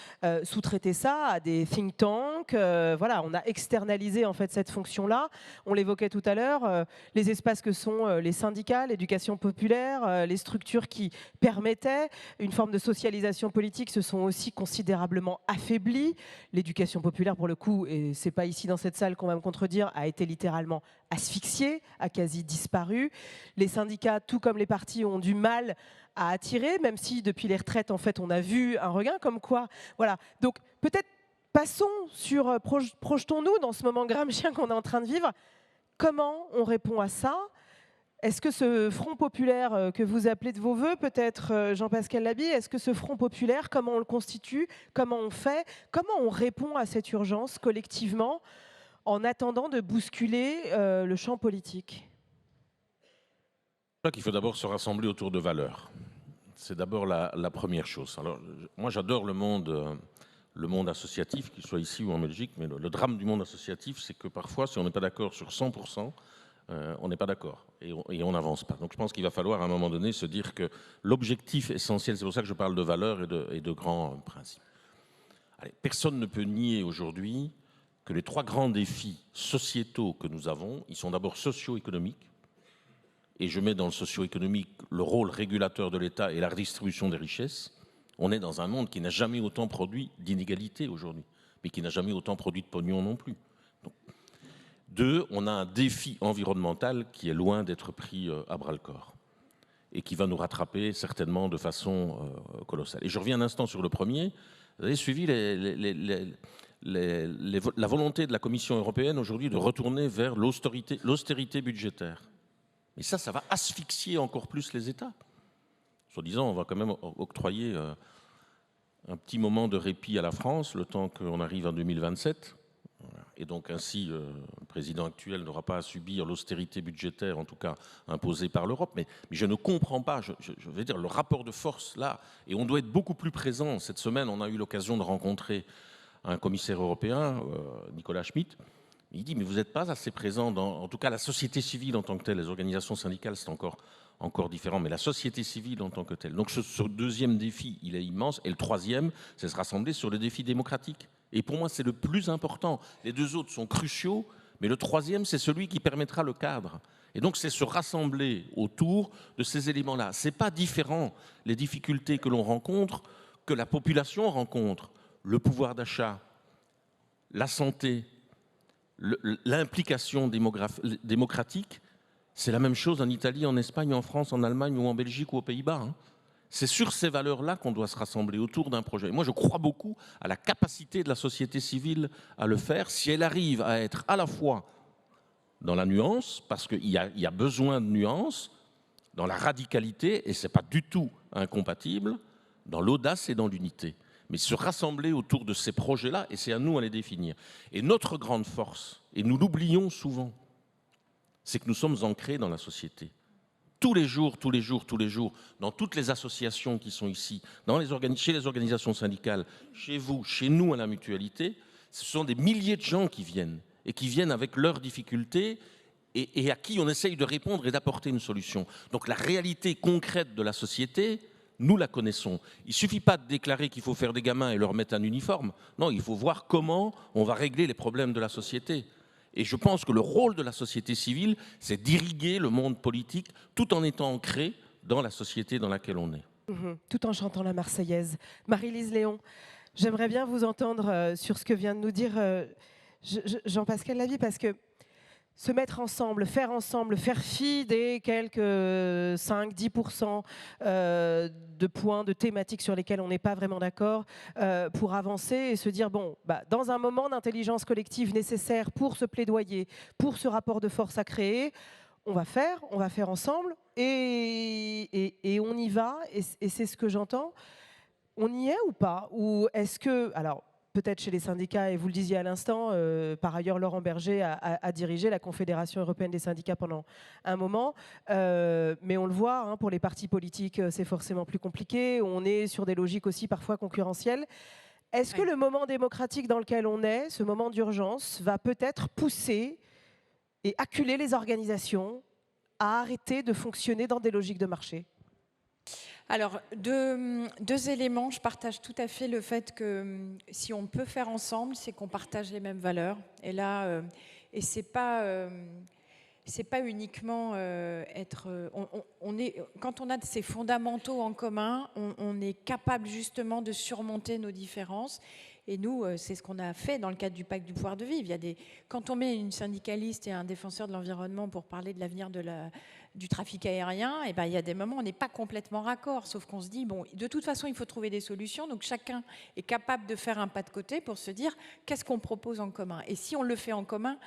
sous-traiter ça à des think tanks. Voilà, on a externalisé en fait cette fonction-là. On l'évoquait tout à l'heure, les espaces que sont les syndicats, l'éducation populaire, les structures qui permettaient une forme de socialisation politique se sont aussi considérablement affaiblies. L'éducation populaire, pour le coup, et c'est pas ici dans cette salle qu'on va me contredire, a été littéralement asphyxiée, a quasi disparu. Les syndicats, tout comme les partis, ont du mal à attirer, même si depuis les retraites, en fait, on a vu un regain, comme quoi. Voilà. Donc, peut-être passons sur, projetons-nous dans ce moment gramscien qu'on est en train de vivre. Comment on répond à ça? Est-ce que ce front populaire que vous appelez de vos voeux, peut-être Jean-Pascal Labille, est-ce que ce front populaire, comment on le constitue, comment on fait, comment on répond à cette urgence collectivement en attendant de bousculer le champ politique? Je crois qu'il faut d'abord se rassembler autour de valeurs. C'est d'abord la première chose. Alors, moi, j'adore le monde associatif, qu'il soit ici ou en Belgique, mais le drame du monde associatif, c'est que parfois, si on n'est pas d'accord sur 100%, on n'est pas d'accord et on n'avance pas. Donc je pense qu'il va falloir à un moment donné se dire que l'objectif essentiel, c'est pour ça que je parle de valeurs et de grands principes. Allez, personne ne peut nier aujourd'hui que les 3 grands défis sociétaux que nous avons, ils sont d'abord socio-économiques, et je mets dans le socio-économique le rôle régulateur de l'État et la redistribution des richesses. On est dans un monde qui n'a jamais autant produit d'inégalités aujourd'hui, mais qui n'a jamais autant produit de pognon non plus. Donc, 2, on a un défi environnemental qui est loin d'être pris à bras-le-corps et qui va nous rattraper certainement de façon colossale. Et je reviens un instant sur le premier. Vous avez suivi la volonté de la Commission européenne aujourd'hui de retourner vers l'austérité budgétaire. Et ça va asphyxier encore plus les États. Soi-disant, on va quand même octroyer un petit moment de répit à la France, le temps qu'on arrive en 2027. Et donc ainsi, le président actuel n'aura pas à subir l'austérité budgétaire, en tout cas imposée par l'Europe. Mais je ne comprends pas, je veux dire, le rapport de force là, et on doit être beaucoup plus présent. Cette semaine, on a eu l'occasion de rencontrer un commissaire européen, Nicolas Schmit. Il dit, mais vous n'êtes pas assez présent dans, en tout cas, la société civile en tant que telle. Les organisations syndicales, c'est encore différent, mais la société civile en tant que telle. Donc ce deuxième défi, il est immense. Et le troisième, c'est se rassembler sur le défi démocratique. Et pour moi, c'est le plus important. Les 2 autres sont cruciaux, mais le troisième, c'est celui qui permettra le cadre. Et donc, c'est se rassembler autour de ces éléments-là. Ce n'est pas différent, les difficultés que l'on rencontre, que la population rencontre. Le pouvoir d'achat, la santé, l'implication démocratique, c'est la même chose en Italie, en Espagne, en France, en Allemagne ou en Belgique ou aux Pays-Bas. Hein. C'est sur ces valeurs-là qu'on doit se rassembler autour d'un projet. Et moi, je crois beaucoup à la capacité de la société civile à le faire, si elle arrive à être à la fois dans la nuance, parce qu'il y a besoin de nuance, dans la radicalité, et ce n'est pas du tout incompatible, dans l'audace et dans l'unité. Mais se rassembler autour de ces projets-là, et c'est à nous à les définir. Et notre grande force, et nous l'oublions souvent, c'est que nous sommes ancrés dans la société. Tous les jours, dans toutes les associations qui sont ici, chez les organisations syndicales, chez vous, chez nous à la mutualité, ce sont des milliers de gens qui viennent, et qui viennent avec leurs difficultés, et à qui on essaye de répondre et d'apporter une solution. Donc la réalité concrète de la société, nous la connaissons. Il ne suffit pas de déclarer qu'il faut faire des gamins et leur mettre un uniforme. Non, il faut voir comment on va régler les problèmes de la société. Et je pense que le rôle de la société civile, c'est d'irriguer le monde politique tout en étant ancré dans la société dans laquelle on est. Tout en chantant la Marseillaise. Marie-Lise Léon, j'aimerais bien vous entendre sur ce que vient de nous dire Jean-Pascal Lavie, parce que se mettre ensemble, faire fi des quelques 5-10% de points, de thématiques sur lesquelles on n'est pas vraiment d'accord, pour avancer et se dire, bon, dans un moment d'intelligence collective nécessaire pour ce plaidoyer, pour ce rapport de force à créer, on va faire ensemble et on y va, et c'est ce que j'entends. On y est ou pas? Ou est-ce que... Alors, peut-être chez les syndicats, et vous le disiez à l'instant, par ailleurs, Laurent Berger a dirigé la Confédération européenne des syndicats pendant un moment, mais on le voit, hein, pour les partis politiques, c'est forcément plus compliqué, on est sur des logiques aussi parfois concurrentielles. Est-ce que le moment démocratique dans lequel on est, ce moment d'urgence, va peut-être pousser et acculer les organisations à arrêter de fonctionner dans des logiques de marché? Alors, deux éléments. Je partage tout à fait le fait que si on peut faire ensemble, c'est qu'on partage les mêmes valeurs. Et là, et c'est pas uniquement être... quand on a ces fondamentaux en commun, on est capable justement de surmonter nos différences. Et nous, c'est ce qu'on a fait dans le cadre du pacte du pouvoir de vivre. Quand on met une syndicaliste et un défenseur de l'environnement pour parler de l'avenir du trafic aérien, et il y a des moments où on n'est pas complètement raccord, sauf qu'on se dit, bon, de toute façon, il faut trouver des solutions, donc chacun est capable de faire un pas de côté pour se dire, qu'est-ce qu'on propose en commun? Et si on le fait en commun,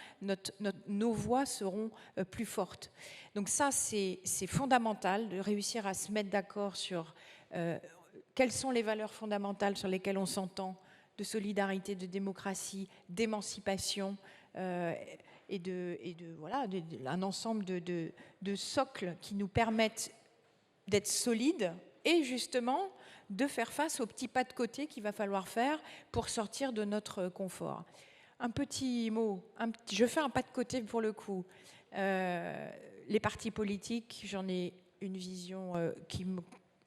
nos voix seront plus fortes. Donc ça, c'est fondamental de réussir à se mettre d'accord sur quelles sont les valeurs fondamentales sur lesquelles on s'entend, de solidarité, de démocratie, d'émancipation, et voilà, un ensemble de socles qui nous permettent d'être solides et justement de faire face aux petits pas de côté qu'il va falloir faire pour sortir de notre confort. Un petit mot, je fais un pas de côté pour le coup. Les partis politiques, j'en ai une vision qui me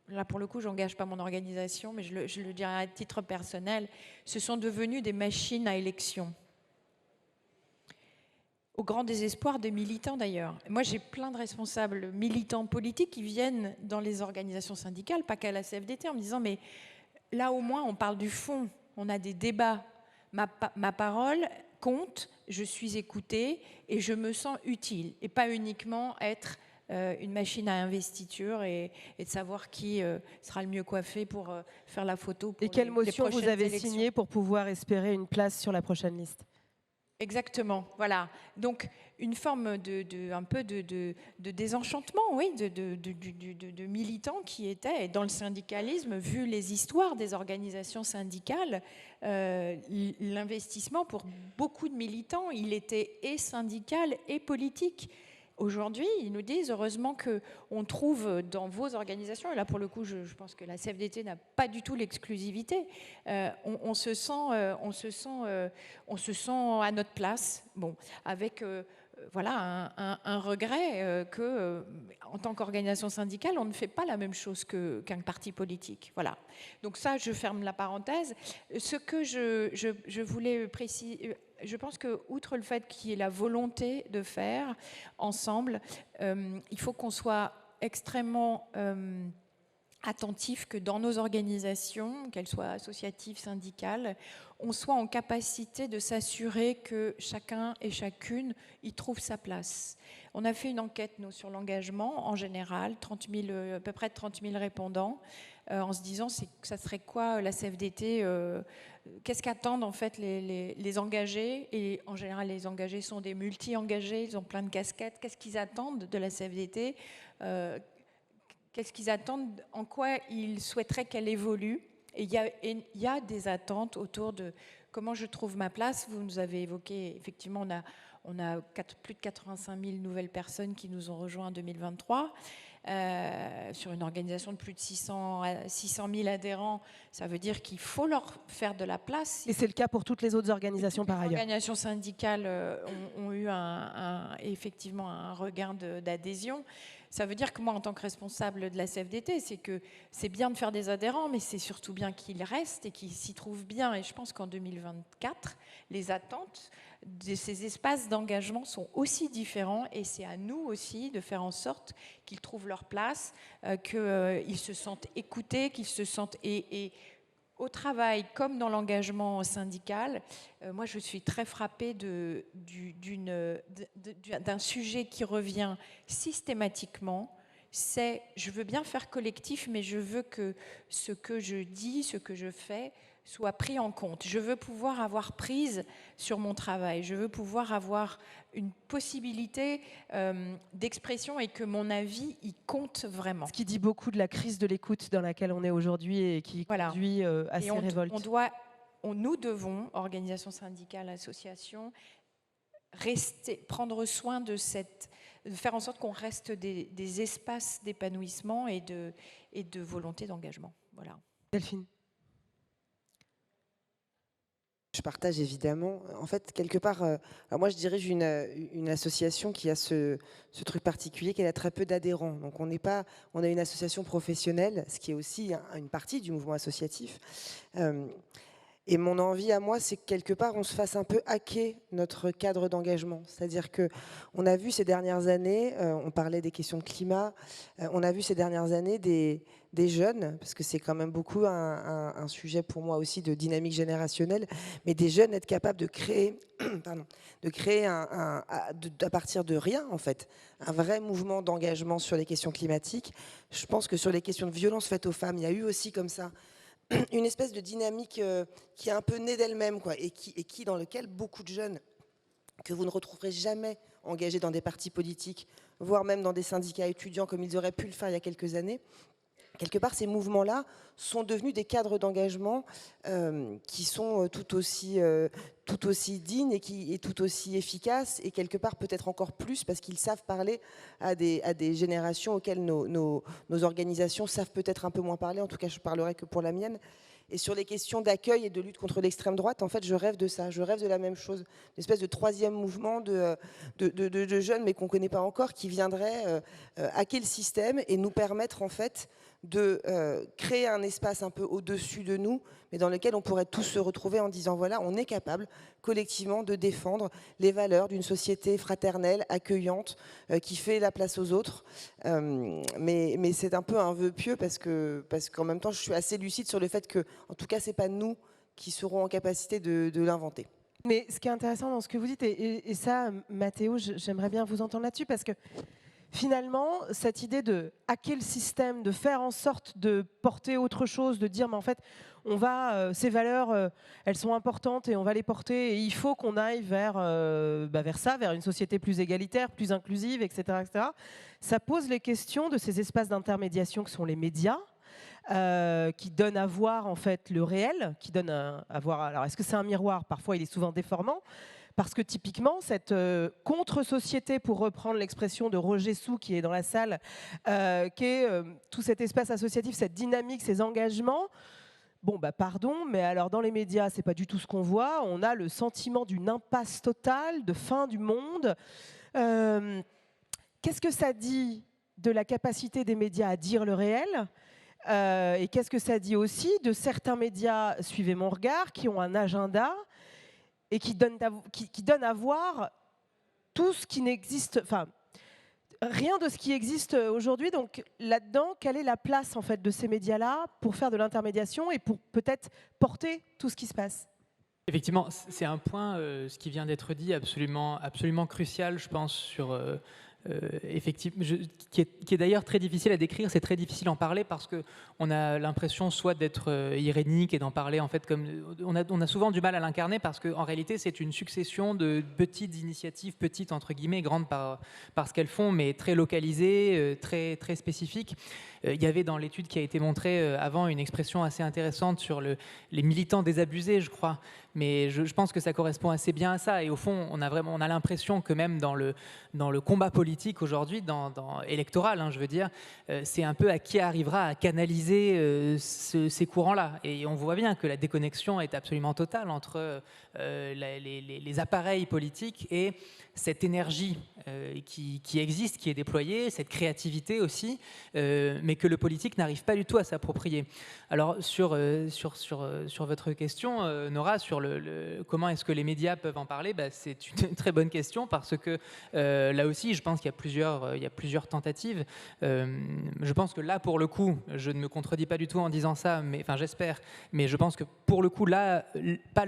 là pour le coup, j'engage pas mon organisation, mais je le dirais à titre personnel, se sont devenus des machines à élection. Au grand désespoir des militants d'ailleurs. Moi, j'ai plein de responsables militants politiques qui viennent dans les organisations syndicales, pas qu'à la CFDT, en me disant mais là au moins on parle du fond, on a des débats, ma parole compte, je suis écoutée et je me sens utile, et pas uniquement être une machine à investiture et de savoir qui sera le mieux coiffé pour faire la photo pour et quelle motion vous avez élections. signée pour pouvoir espérer une place sur la prochaine liste? Exactement, voilà. Donc une forme un peu de désenchantement, oui, de militants qui étaient dans le syndicalisme, vu les histoires des organisations syndicales, l'investissement pour beaucoup de militants, il était et syndical et politique. Aujourd'hui, ils nous disent heureusement qu'on trouve dans vos organisations, et là pour le coup je pense que la CFDT n'a pas du tout l'exclusivité, on se sent à notre place, bon, avec voilà, un regret que, en tant qu'organisation syndicale, on ne fait pas la même chose qu'un parti politique. Voilà. Donc ça, je ferme la parenthèse. Ce que je voulais préciser, je pense que, outre le fait qu'il y ait la volonté de faire ensemble, il faut qu'on soit extrêmement attentif que dans nos organisations, qu'elles soient associatives, syndicales, on soit en capacité de s'assurer que chacun et chacune y trouve sa place. On a fait une enquête, nous, sur l'engagement en général, à peu près 30 000 répondants, en se disant ça serait quoi la CFDT, qu'est-ce qu'attendent en fait les engagés, et en général les engagés sont des multi-engagés, ils ont plein de casquettes, qu'est-ce qu'ils attendent de la CFDT, qu'est-ce qu'ils attendent, en quoi ils souhaiteraient qu'elle évolue. Et il y a des attentes autour de comment je trouve ma place. Vous nous avez évoqué, effectivement, on a plus de 85 000 nouvelles personnes qui nous ont rejoints en 2023. Sur une organisation de plus de 600 000 adhérents, ça veut dire qu'il faut leur faire de la place. Et c'est le cas pour toutes les autres organisations par ailleurs. Les organisations syndicales ont eu effectivement un regain d'adhésion. Ça veut dire que moi, en tant que responsable de la CFDT, c'est que c'est bien de faire des adhérents, mais c'est surtout bien qu'ils restent et qu'ils s'y trouvent bien. Et je pense qu'en 2024, les attentes de ces espaces d'engagement sont aussi différents, et c'est à nous aussi de faire en sorte qu'ils trouvent leur place, qu'ils se sentent écoutés, qu'ils se sentent... Et au travail, comme dans l'engagement syndical, moi je suis très frappée d'un sujet qui revient systématiquement. C'est, je veux bien faire collectif, mais je veux que ce que je dis, ce que je fais, soit pris en compte. Je veux pouvoir avoir prise sur mon travail. Je veux pouvoir avoir une possibilité d'expression et que mon avis y compte vraiment. Ce qui dit beaucoup de la crise de l'écoute dans laquelle on est aujourd'hui et qui conduit à ces révoltes. Nous devons, organisations syndicales, associations, prendre soin de faire en sorte qu'on reste des espaces d'épanouissement et de volonté d'engagement. Voilà. Delphine. Je partage évidemment. En fait, quelque part, alors moi je dirige une association qui a ce truc particulier qu'elle a très peu d'adhérents. Donc on a une association professionnelle, ce qui est aussi une partie du mouvement associatif. Et mon envie à moi, c'est que quelque part, on se fasse un peu hacker notre cadre d'engagement. C'est-à-dire qu'on a vu ces dernières années, on parlait des questions de climat, on a vu ces dernières années des jeunes, parce que c'est quand même beaucoup un sujet pour moi aussi de dynamique générationnelle, mais des jeunes être capables de créer, à partir de rien, en fait, un vrai mouvement d'engagement sur les questions climatiques. Je pense que sur les questions de violence faites aux femmes, il y a eu aussi comme ça une espèce de dynamique qui est un peu née d'elle-même, quoi, et qui dans lequel beaucoup de jeunes que vous ne retrouverez jamais engagés dans des partis politiques, voire même dans des syndicats étudiants comme ils auraient pu le faire il y a quelques années, quelque part ces mouvements-là sont devenus des cadres d'engagement qui sont tout aussi dignes et tout aussi efficaces, et quelque part peut-être encore plus parce qu'ils savent parler à des générations auxquelles nos organisations savent peut-être un peu moins parler. En tout cas, je parlerai que pour la mienne. Et sur les questions d'accueil et de lutte contre l'extrême droite, en fait, je rêve de ça. Je rêve de la même chose, une espèce de troisième mouvement de jeunes, mais qu'on ne connaît pas encore, qui viendraient hacker le système et nous permettre, en fait, de créer un espace un peu au-dessus de nous, mais dans lequel on pourrait tous se retrouver en disant voilà, on est capable collectivement de défendre les valeurs d'une société fraternelle, accueillante, qui fait la place aux autres. Mais c'est un peu un vœu pieux parce qu'en même temps, je suis assez lucide sur le fait que, en tout cas, c'est pas nous qui seront en capacité de l'inventer. Mais ce qui est intéressant dans ce que vous dites, et ça, Mathéo, j'aimerais bien vous entendre là-dessus, parce que finalement, cette idée de hacker le système, de faire en sorte de porter autre chose, de dire, mais en fait, on va, ces valeurs, elles sont importantes et on va les porter, et il faut qu'on aille vers ça, vers une société plus égalitaire, plus inclusive, etc., etc. Ça pose les questions de ces espaces d'intermédiation que sont les médias, qui donne à voir en fait le réel, qui donne à voir. Alors est-ce que c'est un miroir? Parfois il est souvent déformant, parce que typiquement cette contre-société, pour reprendre l'expression de Roger Sou qui est dans la salle, qui est tout cet espace associatif, cette dynamique, ces engagements. Bon, bah pardon, mais alors dans les médias, c'est pas du tout ce qu'on voit. On a le sentiment d'une impasse totale, de fin du monde. Qu'est-ce que ça dit de la capacité des médias à dire le réel? Et qu'est-ce que ça dit aussi de certains médias, suivez mon regard, qui ont un agenda et qui donnent à voir tout ce qui n'existe, enfin, rien de ce qui existe aujourd'hui. Donc là-dedans, quelle est la place en fait de ces médias-là pour faire de l'intermédiation et pour peut-être porter tout ce qui se passe? Effectivement, c'est un point, ce qui vient d'être dit, absolument crucial, je pense, sur... effectivement, qui est d'ailleurs très difficile à décrire, c'est très difficile à en parler parce qu'on a l'impression soit d'être irénique et d'en parler en fait comme... On a souvent du mal à l'incarner parce qu'en réalité c'est une succession de petites initiatives, petites entre guillemets, grandes par ce qu'elles font, mais très localisées, très, très spécifiques. Il y avait dans l'étude qui a été montrée avant une expression assez intéressante sur les militants désabusés, je crois. Mais je pense que ça correspond assez bien à ça. Et au fond, on a l'impression que même dans le combat politique aujourd'hui, électoral, hein, je veux dire, c'est un peu à qui arrivera à canaliser ces courants-là. Et on voit bien que la déconnexion est absolument totale entre les appareils politiques et cette énergie qui existe, qui est déployée, cette créativité aussi, mais que le politique n'arrive pas du tout à s'approprier. Alors sur votre question, Nora, sur comment est-ce que les médias peuvent en parler, c'est une très bonne question parce que là aussi, je pense qu'il y a plusieurs tentatives. Je pense que là, pour le coup, je ne me contredis pas du tout en disant ça, mais, enfin j'espère, mais je pense que pour le coup, là,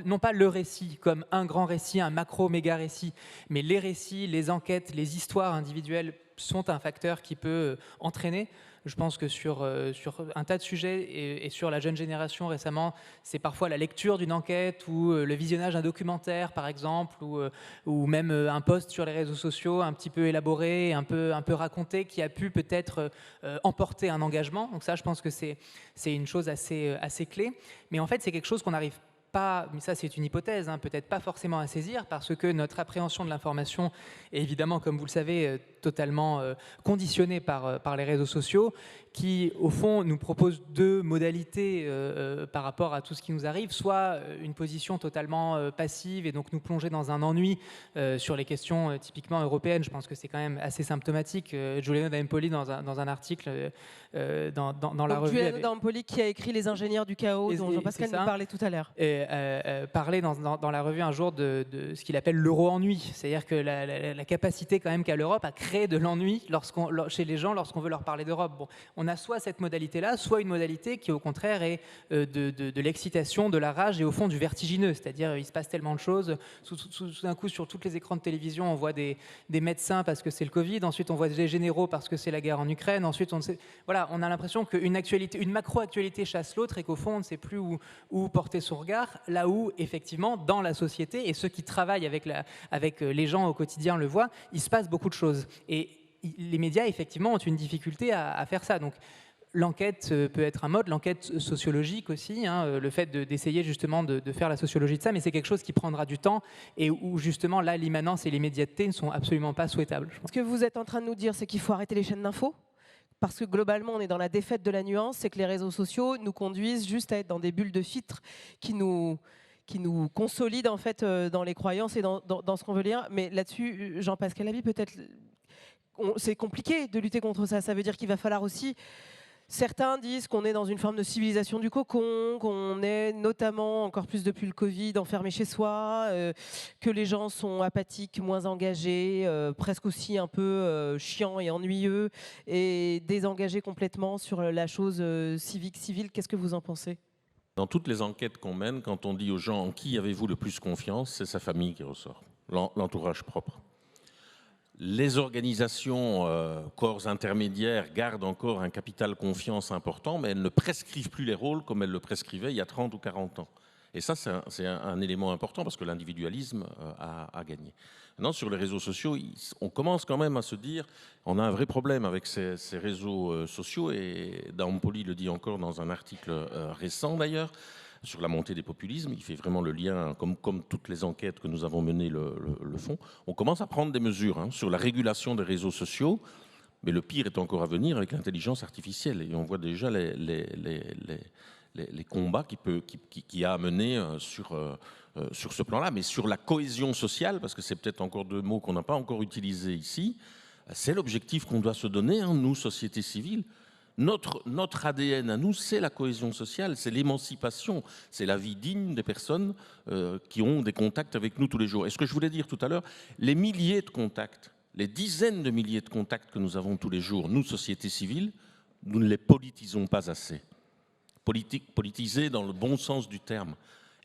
non pas le récit comme un grand récit, un macro-méga récit, mais les récits, les enquêtes, les histoires individuelles sont un facteur qui peut entraîner. Je pense que sur un tas de sujets et sur la jeune génération récemment, c'est parfois la lecture d'une enquête ou le visionnage d'un documentaire par exemple, ou même un post sur les réseaux sociaux un petit peu élaboré, un peu raconté, qui a pu peut-être emporter un engagement. Donc ça, je pense que c'est une chose assez clé. Mais en fait, c'est quelque chose qu'on n'arrive pas, mais ça c'est une hypothèse, hein, peut-être pas forcément à saisir parce que notre appréhension de l'information est évidemment, comme vous le savez, totalement conditionnée par les réseaux sociaux qui, au fond, nous proposent deux modalités par rapport à tout ce qui nous arrive, soit une position totalement passive et donc nous plonger dans un ennui sur les questions typiquement européennes. Je pense que c'est quand même assez symptomatique. Giuliano D'Empoli, dans un article dans la revue... Giuliano D'Empoli qui a écrit Les ingénieurs du chaos, dont Jean-Pascal nous parlait tout à l'heure. Parlait dans la revue un jour de ce qu'il appelle l'euro-ennui, c'est-à-dire que la capacité quand même qu'a l'Europe à créer de l'ennui chez les gens lorsqu'on veut leur parler d'Europe. Bon, on a soit cette modalité-là, soit une modalité qui au contraire est de l'excitation, de la rage et au fond du vertigineux, c'est-à-dire il se passe tellement de choses, tout d'un coup sur tous les écrans de télévision on voit des médecins parce que c'est le Covid, ensuite on voit des généraux parce que c'est la guerre en Ukraine, ensuite on a l'impression qu'une macro-actualité chasse l'autre et qu'au fond on ne sait plus où porter son regard, là où effectivement dans la société, et ceux qui travaillent avec les gens au quotidien le voient, il se passe beaucoup de choses. Et les médias effectivement ont une difficulté à faire ça. Donc l'enquête peut être un mode, l'enquête sociologique aussi, hein, le fait d'essayer justement de faire la sociologie de ça, mais c'est quelque chose qui prendra du temps et où justement là l'immanence et l'immédiateté ne sont absolument pas souhaitables. Ce que vous êtes en train de nous dire, c'est qu'il faut arrêter les chaînes d'infos? Parce que globalement, on est dans la défaite de la nuance, c'est que les réseaux sociaux nous conduisent juste à être dans des bulles de filtre qui nous consolident en fait dans les croyances et dans ce qu'on veut lire. Mais là-dessus, Jean-Pascal Labie, peut-être, c'est compliqué de lutter contre ça. Ça veut dire qu'il va falloir aussi Certains disent qu'on est dans une forme de civilisation du cocon, qu'on est notamment, encore plus depuis le Covid, enfermé chez soi, que les gens sont apathiques, moins engagés, presque aussi un peu chiants et ennuyeux, et désengagés complètement sur la chose civique, civile. Qu'est-ce que vous en pensez ? Dans toutes les enquêtes qu'on mène, quand on dit aux gens en qui avez-vous le plus confiance, c'est sa famille qui ressort, l'entourage propre. Les organisations, corps intermédiaires, gardent encore un capital confiance important, mais elles ne prescrivent plus les rôles comme elles le prescrivaient il y a 30 ou 40 ans. Et ça, c'est un élément important parce que l'individualisme a gagné. Maintenant, sur les réseaux sociaux, on commence quand même à se dire, on a un vrai problème avec ces réseaux sociaux, et Dampoli le dit encore dans un article récent d'ailleurs, sur la montée des populismes. Il fait vraiment le lien, comme toutes les enquêtes que nous avons menées le font. On commence à prendre des mesures sur la régulation des réseaux sociaux, mais le pire est encore à venir avec l'intelligence artificielle. Et on voit déjà les combats qu'il y a à mener sur ce plan-là. Mais sur la cohésion sociale, parce que c'est peut-être encore deux mots qu'on n'a pas encore utilisés ici, c'est l'objectif qu'on doit se donner, nous, société civile. Notre ADN à nous, c'est la cohésion sociale, c'est l'émancipation, c'est la vie digne des personnes qui ont des contacts avec nous tous les jours. Et ce que je voulais dire tout à l'heure, les milliers de contacts, les dizaines de milliers de contacts que nous avons tous les jours, nous, société civile, nous ne les politisons pas assez. Politiser dans le bon sens du terme.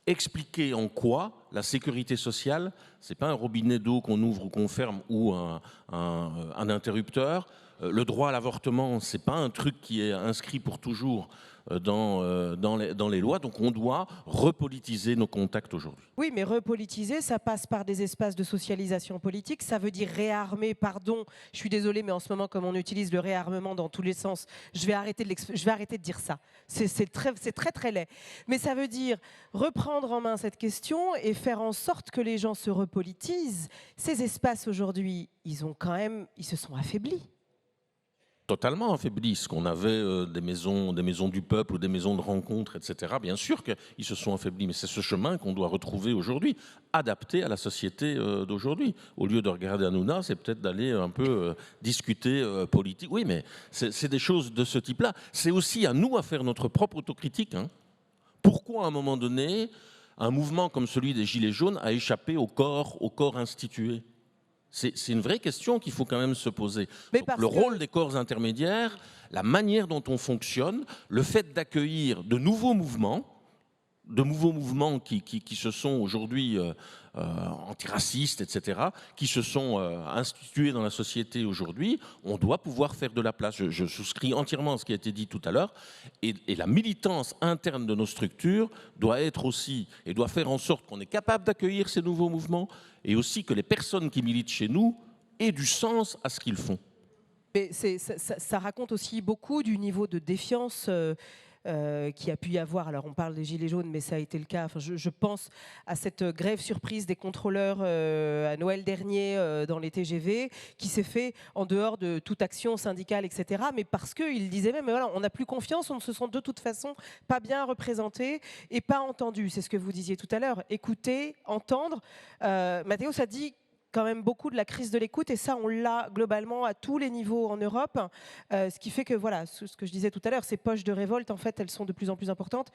Expliquer en quoi la sécurité sociale, ce n'est pas un robinet d'eau qu'on ouvre ou qu'on ferme ou un interrupteur. Le droit à l'avortement, ce n'est pas un truc qui est inscrit pour toujours dans les lois. Donc on doit repolitiser nos contacts aujourd'hui. Oui, mais repolitiser, ça passe par des espaces de socialisation politique. Ça veut dire réarmer, pardon, je suis désolée, mais en ce moment, comme on utilise le réarmement dans tous les sens, je vais arrêter de dire ça. C'est très, très laid. Mais ça veut dire reprendre en main cette question et faire en sorte que les gens se repolitisent. Ces espaces, aujourd'hui, ils se sont affaiblis. Totalement affaiblis. Ce qu'on avait des maisons du peuple ou des maisons de rencontres, etc. Bien sûr qu'ils se sont affaiblis, mais c'est ce chemin qu'on doit retrouver aujourd'hui, adapté à la société d'aujourd'hui. Au lieu de regarder Hanouna, c'est peut-être d'aller un peu discuter politique. Oui, mais c'est des choses de ce type-là. C'est aussi à nous à faire notre propre autocritique. Pourquoi, à un moment donné, un mouvement comme celui des Gilets jaunes a échappé au corps institué ? C'est une vraie question qu'il faut quand même se poser. Donc, le rôle des corps intermédiaires, la manière dont on fonctionne, le fait d'accueillir de nouveaux mouvements qui se sont aujourd'hui antiracistes, etc., qui se sont institués dans la société aujourd'hui, on doit pouvoir faire de la place. Je souscris entièrement à ce qui a été dit tout à l'heure, et la militance interne de nos structures doit être aussi, et doit faire en sorte qu'on est capable d'accueillir ces nouveaux mouvements, et aussi que les personnes qui militent chez nous aient du sens à ce qu'ils font. Mais ça raconte aussi beaucoup du niveau de défiance qui a pu y avoir. Alors on parle des Gilets jaunes, mais ça a été le cas. Enfin, je pense à cette grève surprise des contrôleurs à Noël dernier dans les TGV, qui s'est fait en dehors de toute action syndicale, etc. Mais parce qu'ils disaient même, voilà, on n'a plus confiance, on ne se sent de toute façon pas bien représentés et pas entendus. C'est ce que vous disiez tout à l'heure. Écouter, entendre. Mathéo, ça dit quand même beaucoup de la crise de l'écoute, et ça, on l'a globalement à tous les niveaux en Europe, ce qui fait que, voilà, ce que je disais tout à l'heure, ces poches de révolte, en fait, elles sont de plus en plus importantes.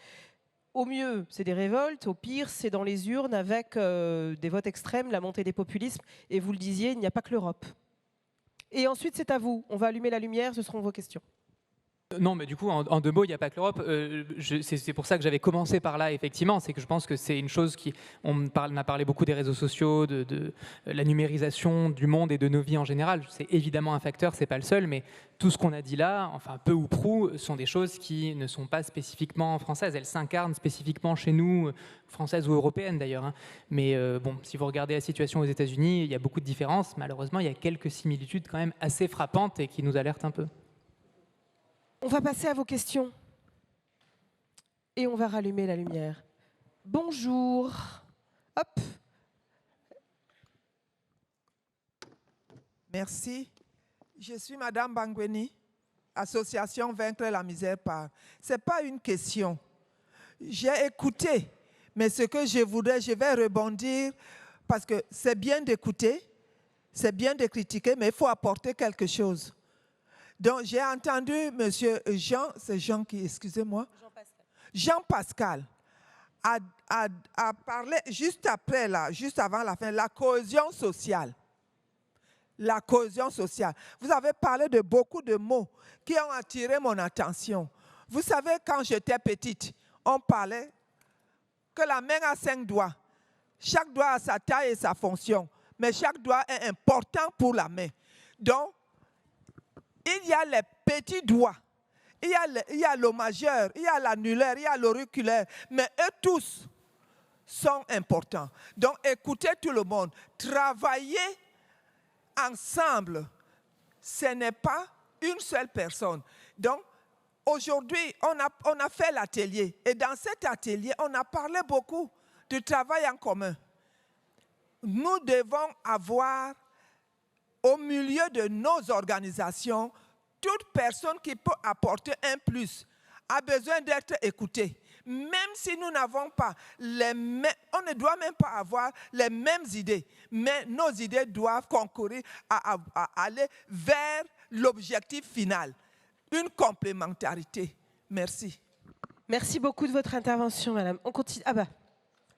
Au mieux, c'est des révoltes, au pire, c'est dans les urnes avec des votes extrêmes, la montée des populismes, et vous le disiez, il n'y a pas que l'Europe. Et ensuite, c'est à vous, on va allumer la lumière, ce seront vos questions. Non, mais du coup, en deux mots, il n'y a pas que l'Europe. C'est pour ça que j'avais commencé par là, effectivement. C'est que je pense que c'est une chose on a parlé beaucoup des réseaux sociaux, de la numérisation du monde et de nos vies en général. C'est évidemment un facteur, c'est pas le seul, mais tout ce qu'on a dit là, enfin peu ou prou, sont des choses qui ne sont pas spécifiquement françaises. Elles s'incarnent spécifiquement chez nous, françaises ou européennes d'ailleurs. Mais bon, si vous regardez la situation aux États-Unis, il y a beaucoup de différences. Malheureusement, il y a quelques similitudes quand même assez frappantes et qui nous alertent un peu. On va passer à vos questions et on va rallumer la lumière. Bonjour. Hop. Merci. Je suis Madame Bangweni, association Vaincre la misère par. Ce n'est pas une question. J'ai écouté, mais ce que je vais rebondir, parce que c'est bien d'écouter, c'est bien de critiquer, mais il faut apporter quelque chose. Donc, j'ai entendu M. Jean, c'est Jean qui, excusez-moi, Jean-Pascal, a parlé juste après, là, juste avant la fin, la cohésion sociale. La cohésion sociale. Vous avez parlé de beaucoup de mots qui ont attiré mon attention. Vous savez, quand j'étais petite, on parlait que la main a 5 doigts. Chaque doigt a sa taille et sa fonction, mais chaque doigt est important pour la main. Donc, il y a les petits doigts, il y a le majeur, il y a l'annulaire, il y a l'auriculaire, mais eux tous sont importants. Donc, écoutez tout le monde, travaillez ensemble, ce n'est pas une seule personne. Donc, aujourd'hui, on a fait l'atelier. Et dans cet atelier, on a parlé beaucoup du travail en commun. Nous devons avoir au milieu de nos organisations, toute personne qui peut apporter un plus a besoin d'être écoutée. Même si nous n'avons pas les mêmes, on ne doit même pas avoir les mêmes idées, mais nos idées doivent concourir à aller vers l'objectif final, une complémentarité. Merci. Merci beaucoup de votre intervention, madame. On continue. Ah bah,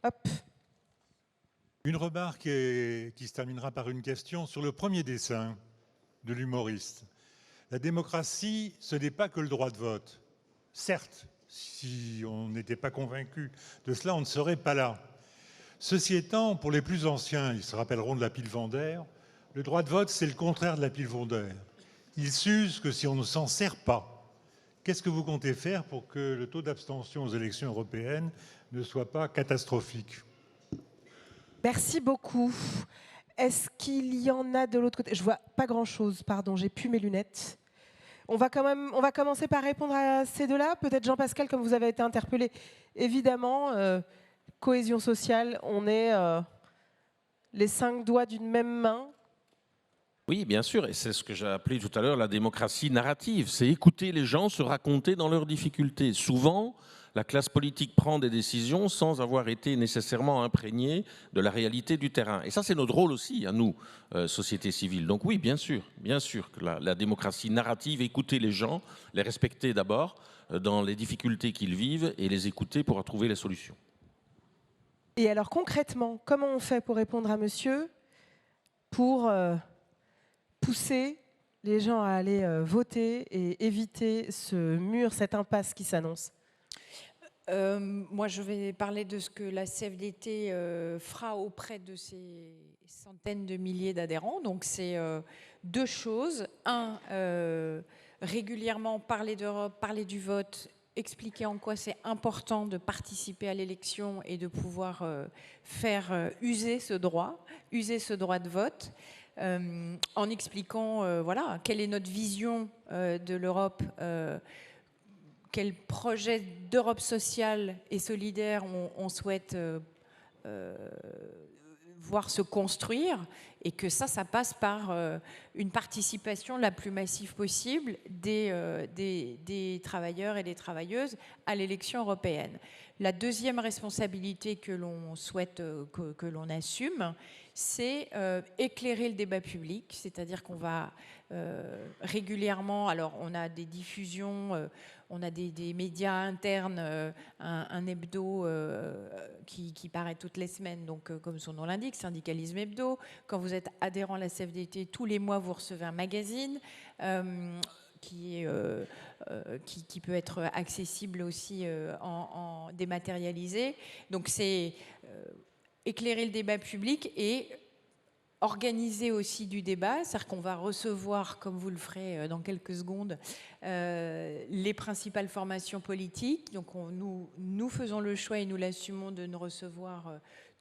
hop. Une remarque qui se terminera par une question sur le premier dessin de l'humoriste. La démocratie, ce n'est pas que le droit de vote. Certes, si on n'était pas convaincu de cela, on ne serait pas là. Ceci étant, pour les plus anciens, ils se rappelleront de la pile Vendère, le droit de vote, c'est le contraire de la pile Vendère. Il s'use que si on ne s'en sert pas. Qu'est-ce que vous comptez faire pour que le taux d'abstention aux élections européennes ne soit pas catastrophique ? Merci beaucoup. Est-ce qu'il y en a de l'autre côté? Je vois pas grand-chose, pardon, j'ai plus mes lunettes. On va commencer par répondre à ces deux-là. Peut-être Jean-Pascal, comme vous avez été interpellé, évidemment, cohésion sociale, on est les 5 doigts d'une même main. Oui, bien sûr, et c'est ce que j'ai appelé tout à l'heure la démocratie narrative. C'est écouter les gens se raconter dans leurs difficultés. Souvent, la classe politique prend des décisions sans avoir été nécessairement imprégnée de la réalité du terrain. Et ça, c'est notre rôle aussi, à nous, société civile. Donc oui, bien sûr que la démocratie narrative, écouter les gens, les respecter d'abord dans les difficultés qu'ils vivent et les écouter pour trouver les solutions. Et alors concrètement, comment on fait pour répondre à monsieur, pour pousser les gens à aller voter et éviter ce mur, cette impasse qui s'annonce? Moi, je vais parler de ce que la CFDT fera auprès de ces centaines de milliers d'adhérents. Donc, c'est 2 choses. Un, régulièrement parler d'Europe, parler du vote, expliquer en quoi c'est important de participer à l'élection et de pouvoir faire user ce droit de vote. En expliquant voilà, quelle est notre vision de l'Europe, quel projet d'Europe sociale et solidaire on souhaite voir se construire, et que ça passe par une participation la plus massive possible des travailleurs et des travailleuses à l'élection européenne. La deuxième responsabilité que l'on souhaite que l'on assume, c'est éclairer le débat public, c'est-à-dire qu'on va régulièrement, alors on a des diffusions, on a des médias internes, un hebdo qui paraît toutes les semaines, donc comme son nom l'indique, Syndicalisme Hebdo. Quand vous êtes adhérent à la CFDT, tous les mois vous recevez un magazine qui peut être accessible aussi en dématérialisé. Donc c'est éclairer le débat public et organiser aussi du débat, c'est-à-dire qu'on va recevoir, comme vous le ferez dans quelques secondes, les principales formations politiques. Donc nous faisons le choix et nous l'assumons de ne recevoir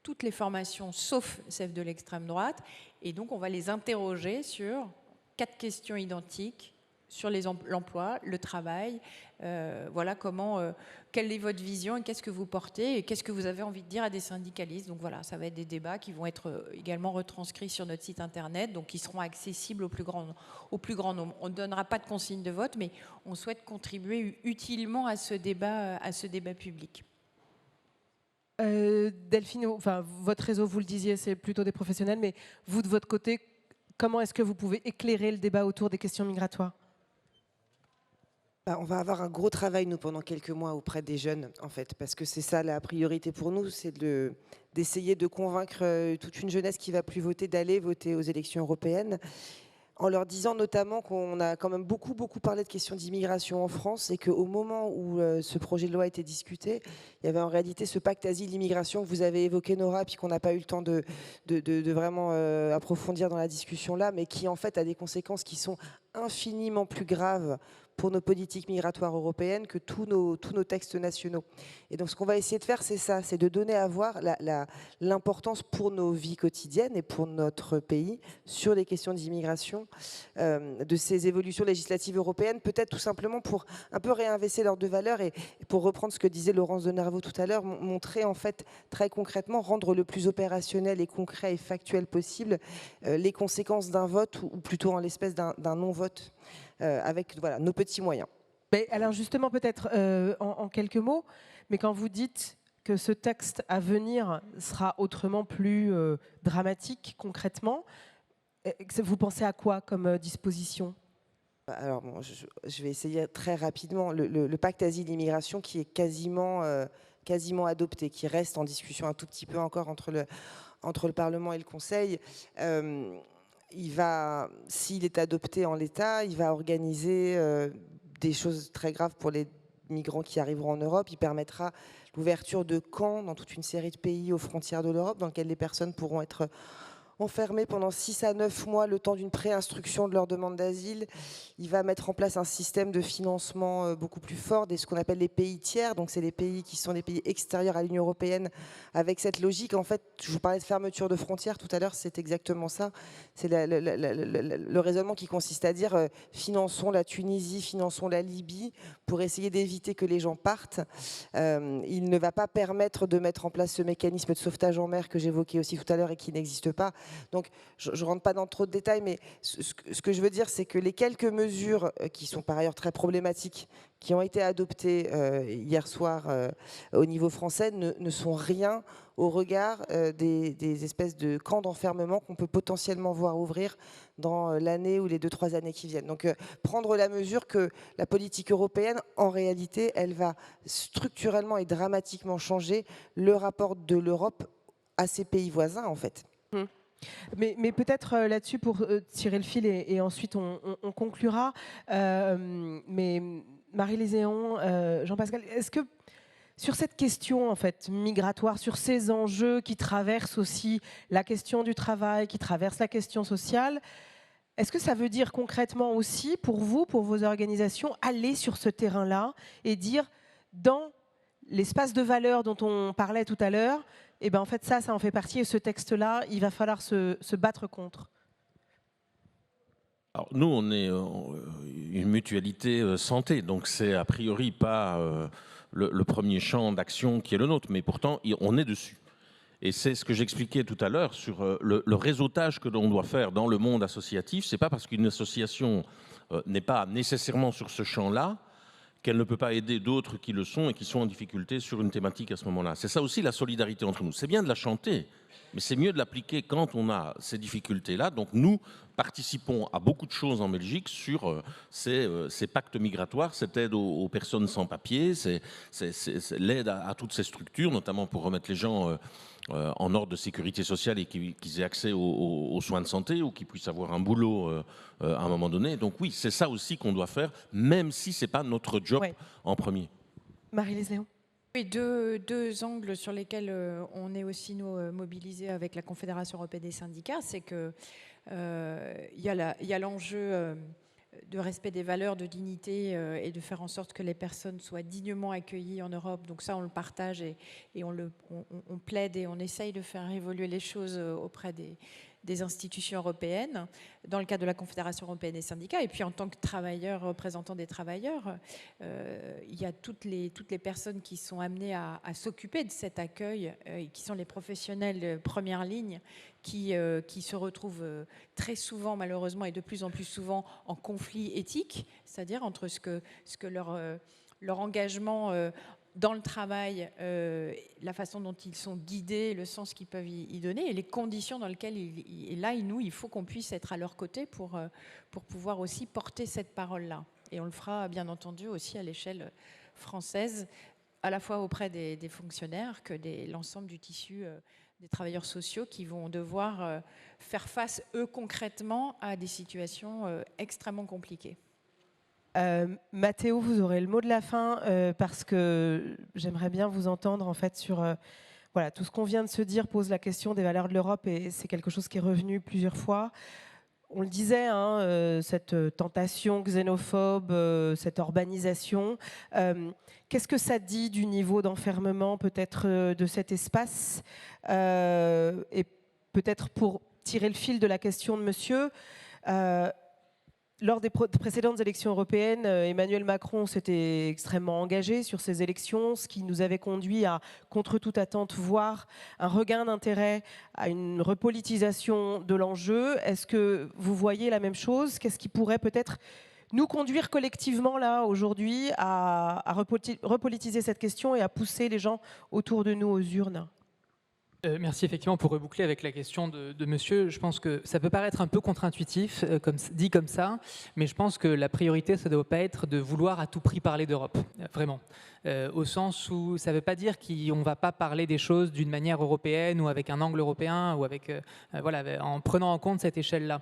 toutes les formations sauf celles de l'extrême droite. Et donc on va les interroger sur 4 questions identiques sur l'emploi, le travail, voilà quelle est votre vision et qu'est-ce que vous portez et qu'est-ce que vous avez envie de dire à des syndicalistes. Donc voilà, ça va être des débats qui vont être également retranscrits sur notre site internet, donc qui seront accessibles au plus grand nombre. On ne donnera pas de consigne de vote, mais on souhaite contribuer utilement à ce débat public. Delphine, enfin, votre réseau, vous le disiez, c'est plutôt des professionnels, mais vous, de votre côté, comment est-ce que vous pouvez éclairer le débat autour des questions migratoires ? On va avoir un gros travail, nous, pendant quelques mois auprès des jeunes, en fait, parce que c'est ça la priorité pour nous, c'est d'essayer de convaincre toute une jeunesse qui ne va plus voter d'aller voter aux élections européennes, en leur disant notamment qu'on a quand même beaucoup parlé de questions d'immigration en France et qu'au moment où ce projet de loi a été discuté, il y avait en réalité ce pacte asile-immigration que vous avez évoqué, Nora, puis qu'on n'a pas eu le temps de vraiment approfondir dans la discussion là, mais qui en fait a des conséquences qui sont infiniment plus graves pour nos politiques migratoires européennes que tous nos textes nationaux. Et donc ce qu'on va essayer de faire, c'est ça, c'est de donner à voir l'importance pour nos vies quotidiennes et pour notre pays sur les questions d'immigration, de ces évolutions législatives européennes, peut-être tout simplement pour un peu réinvestir l'ordre de valeur et pour reprendre ce que disait Laurence de Nerveau tout à l'heure, montrer en fait très concrètement, rendre le plus opérationnel et concret et factuel possible les conséquences d'un vote ou plutôt en l'espèce d'un non-vote. Avec voilà, nos petits moyens. Mais alors justement, peut-être en quelques mots, mais quand vous dites que ce texte à venir sera autrement plus dramatique concrètement, vous pensez à quoi comme disposition ? Alors, bon, je vais essayer très rapidement. Le pacte asile-immigration qui est quasiment adopté, qui reste en discussion un tout petit peu encore entre le Parlement et le Conseil, s'il est adopté en l'état, il va organiser des choses très graves pour les migrants qui arriveront en Europe. Il permettra l'ouverture de camps dans toute une série de pays aux frontières de l'Europe, dans lesquels les personnes pourront être enfermés pendant 6 à 9 mois, le temps d'une préinstruction de leur demande d'asile. Il va mettre en place un système de financement beaucoup plus fort, ce qu'on appelle les pays tiers. Donc, c'est les pays qui sont des pays extérieurs à l'Union européenne, avec cette logique. En fait, je vous parlais de fermeture de frontières tout à l'heure, c'est exactement ça. C'est le raisonnement qui consiste à dire finançons la Tunisie, finançons la Libye pour essayer d'éviter que les gens partent. Il ne va pas permettre de mettre en place ce mécanisme de sauvetage en mer que j'évoquais aussi tout à l'heure et qui n'existe pas. Donc, je ne rentre pas dans trop de détails, mais ce que je veux dire, c'est que les quelques mesures qui sont par ailleurs très problématiques, qui ont été adoptées hier soir au niveau français, ne sont rien au regard des espèces de camps d'enfermement qu'on peut potentiellement voir ouvrir dans l'année ou les 2-3 années qui viennent. Donc, prendre la mesure que la politique européenne, en réalité, elle va structurellement et dramatiquement changer le rapport de l'Europe à ses pays voisins, en fait. Mais peut-être là-dessus, pour tirer le fil et ensuite on conclura. Mais Marie-Lise Héon, Jean-Pascal, est-ce que sur cette question en fait, migratoire, sur ces enjeux qui traversent aussi la question du travail, qui traversent la question sociale, est-ce que ça veut dire concrètement aussi pour vous, pour vos organisations, aller sur ce terrain-là et dire dans l'espace de valeur dont on parlait tout à l'heure, et ben en fait ça en fait partie et ce texte-là, il va falloir se battre contre. Alors nous, on est une mutualité santé, donc c'est a priori pas le premier champ d'action qui est le nôtre, mais pourtant on est dessus. Et c'est ce que j'expliquais tout à l'heure sur le réseautage que l'on doit faire dans le monde associatif. C'est pas parce qu'une association n'est pas nécessairement sur ce champ-là qu'elle ne peut pas aider d'autres qui le sont et qui sont en difficulté sur une thématique à ce moment-là. C'est ça aussi la solidarité entre nous. C'est bien de la chanter, mais c'est mieux de l'appliquer quand on a ces difficultés-là. Donc nous participons à beaucoup de choses en Belgique sur ces pactes migratoires, cette aide aux personnes sans papier, c'est l'aide à toutes ces structures, notamment pour remettre les gens en ordre de sécurité sociale et qu'ils aient accès aux soins de santé ou qu'ils puissent avoir un boulot à un moment donné. Donc oui, c'est ça aussi qu'on doit faire, même si ce n'est pas notre job en premier. Marie-Lise Héon. Oui, deux angles sur lesquels on est aussi nous mobilisés avec la Confédération européenne des syndicats, c'est que il y a l'enjeu de respect des valeurs, de dignité et de faire en sorte que les personnes soient dignement accueillies en Europe. Donc ça, on le partage et on plaide et on essaye de faire évoluer les choses auprès des institutions européennes, dans le cadre de la Confédération européenne des syndicats. Et puis en tant que travailleur, représentant des travailleurs, il y a toutes les personnes qui sont amenées à s'occuper de cet accueil, et qui sont les professionnels de première ligne, qui se retrouvent très souvent, malheureusement, et de plus en plus souvent, en conflit éthique, c'est-à-dire entre ce que leur engagement dans le travail, la façon dont ils sont guidés, le sens qu'ils peuvent y donner et les conditions dans lesquelles il faut qu'on puisse être à leur côté pour pouvoir aussi porter cette parole-là. Et on le fera bien entendu aussi à l'échelle française, à la fois auprès des fonctionnaires que l'ensemble du tissu des travailleurs sociaux qui vont devoir faire face, eux, concrètement, à des situations extrêmement compliquées. Mathéo, vous aurez le mot de la fin parce que j'aimerais bien vous entendre en fait sur voilà, tout ce qu'on vient de se dire pose la question des valeurs de l'Europe et c'est quelque chose qui est revenu plusieurs fois. On le disait, hein, cette tentation xénophobe, cette urbanisation. Qu'est-ce que ça dit du niveau d'enfermement peut-être de cet espace et peut-être pour tirer le fil de la question de monsieur, lors des précédentes élections européennes, Emmanuel Macron s'était extrêmement engagé sur ces élections, ce qui nous avait conduit à, contre toute attente, voir un regain d'intérêt, à une repolitisation de l'enjeu. Est-ce que vous voyez la même chose? Qu'est-ce qui pourrait peut-être nous conduire collectivement, là, aujourd'hui, à repolitiser cette question et à pousser les gens autour de nous aux urnes? Merci effectivement pour reboucler avec la question de monsieur. Je pense que ça peut paraître un peu contre-intuitif, dit comme ça, mais je pense que la priorité, ça ne doit pas être de vouloir à tout prix parler d'Europe, vraiment. Au sens où ça ne veut pas dire qu'on ne va pas parler des choses d'une manière européenne ou avec un angle européen ou avec, voilà, en prenant en compte cette échelle-là.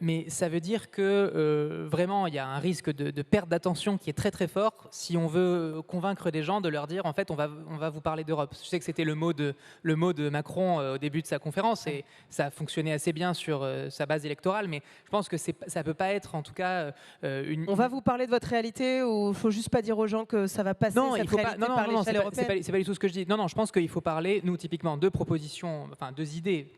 Mais ça veut dire que vraiment il y a un risque de perte d'attention qui est très très fort si on veut convaincre des gens de leur dire en fait on va vous parler d'Europe. Je sais que c'était le mot de Macron au début de sa conférence et ça a fonctionné assez bien sur sa base électorale, mais je pense que ça ne peut pas être en tout cas une... On va vous parler de votre réalité ou il ne faut juste pas dire aux gens que ça va passer non, cette réalité par l'échelle européenne? C'est pas du tout ce que je dis. Non, je pense qu'il faut parler, nous typiquement, deux propositions, enfin 2 idées,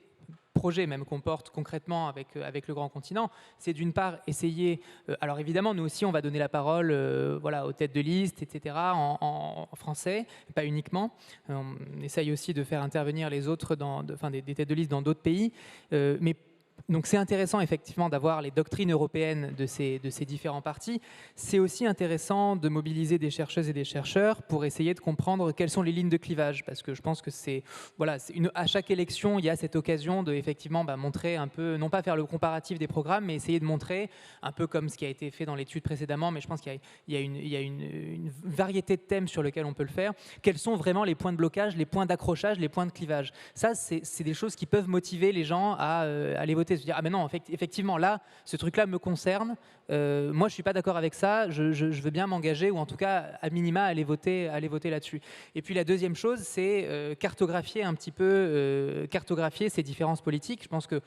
projets même qu'on porte concrètement avec le grand continent, c'est d'une part essayer, alors évidemment nous aussi on va donner la parole voilà, aux têtes de liste, etc. en français, pas uniquement, on essaye aussi de faire intervenir les autres, des têtes de liste dans d'autres pays, mais donc c'est intéressant effectivement d'avoir les doctrines européennes de ces différents partis. C'est aussi intéressant de mobiliser des chercheuses et des chercheurs pour essayer de comprendre quelles sont les lignes de clivage, parce que je pense que à chaque élection, il y a cette occasion de effectivement montrer un peu, non pas faire le comparatif des programmes, mais essayer de montrer, un peu comme ce qui a été fait dans l'étude précédemment, mais je pense qu'il y a une variété de thèmes sur lesquels on peut le faire. Quels sont vraiment les points de blocage, les points d'accrochage, les points de clivage? Ça, c'est des choses qui peuvent motiver les gens à aller voter. Se dire ah mais non, effectivement là ce truc là me concerne, moi je suis pas d'accord avec ça, je veux bien m'engager ou en tout cas à minima aller voter là-dessus. Et puis la deuxième chose, c'est cartographier un petit peu ces différences politiques. Je pense que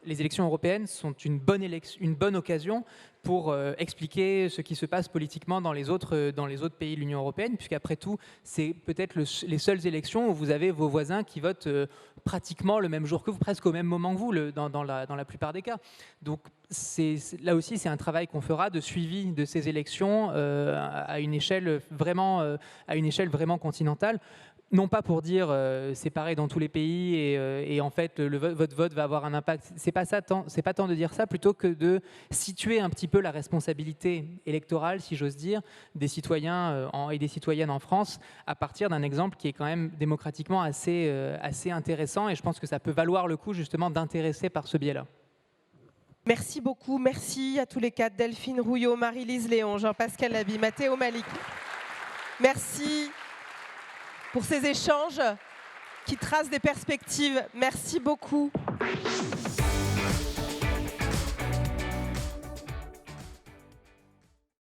les élections européennes sont une bonne occasion pour expliquer ce qui se passe politiquement dans les autres pays de l'Union européenne, puisqu'après tout, c'est peut-être les seules élections où vous avez vos voisins qui votent pratiquement le même jour que vous, presque au même moment que vous, dans la plupart des cas. Donc là aussi, c'est un travail qu'on fera de suivi de ces élections à une échelle vraiment continentale. Non pas pour dire c'est pareil dans tous les pays et en fait votre vote va avoir un impact. C'est pas tant de dire ça, plutôt que de situer un petit peu la responsabilité électorale, si j'ose dire, des citoyens et des citoyennes en France à partir d'un exemple qui est quand même démocratiquement assez intéressant, et je pense que ça peut valoir le coup justement d'intéresser par ce biais-là. Merci beaucoup, merci à tous les quatre, Delphine Rouillot, Marie-Lise Léon, Jean-Pascal Laby, Mathéo Malik. Merci pour ces échanges qui tracent des perspectives. Merci beaucoup.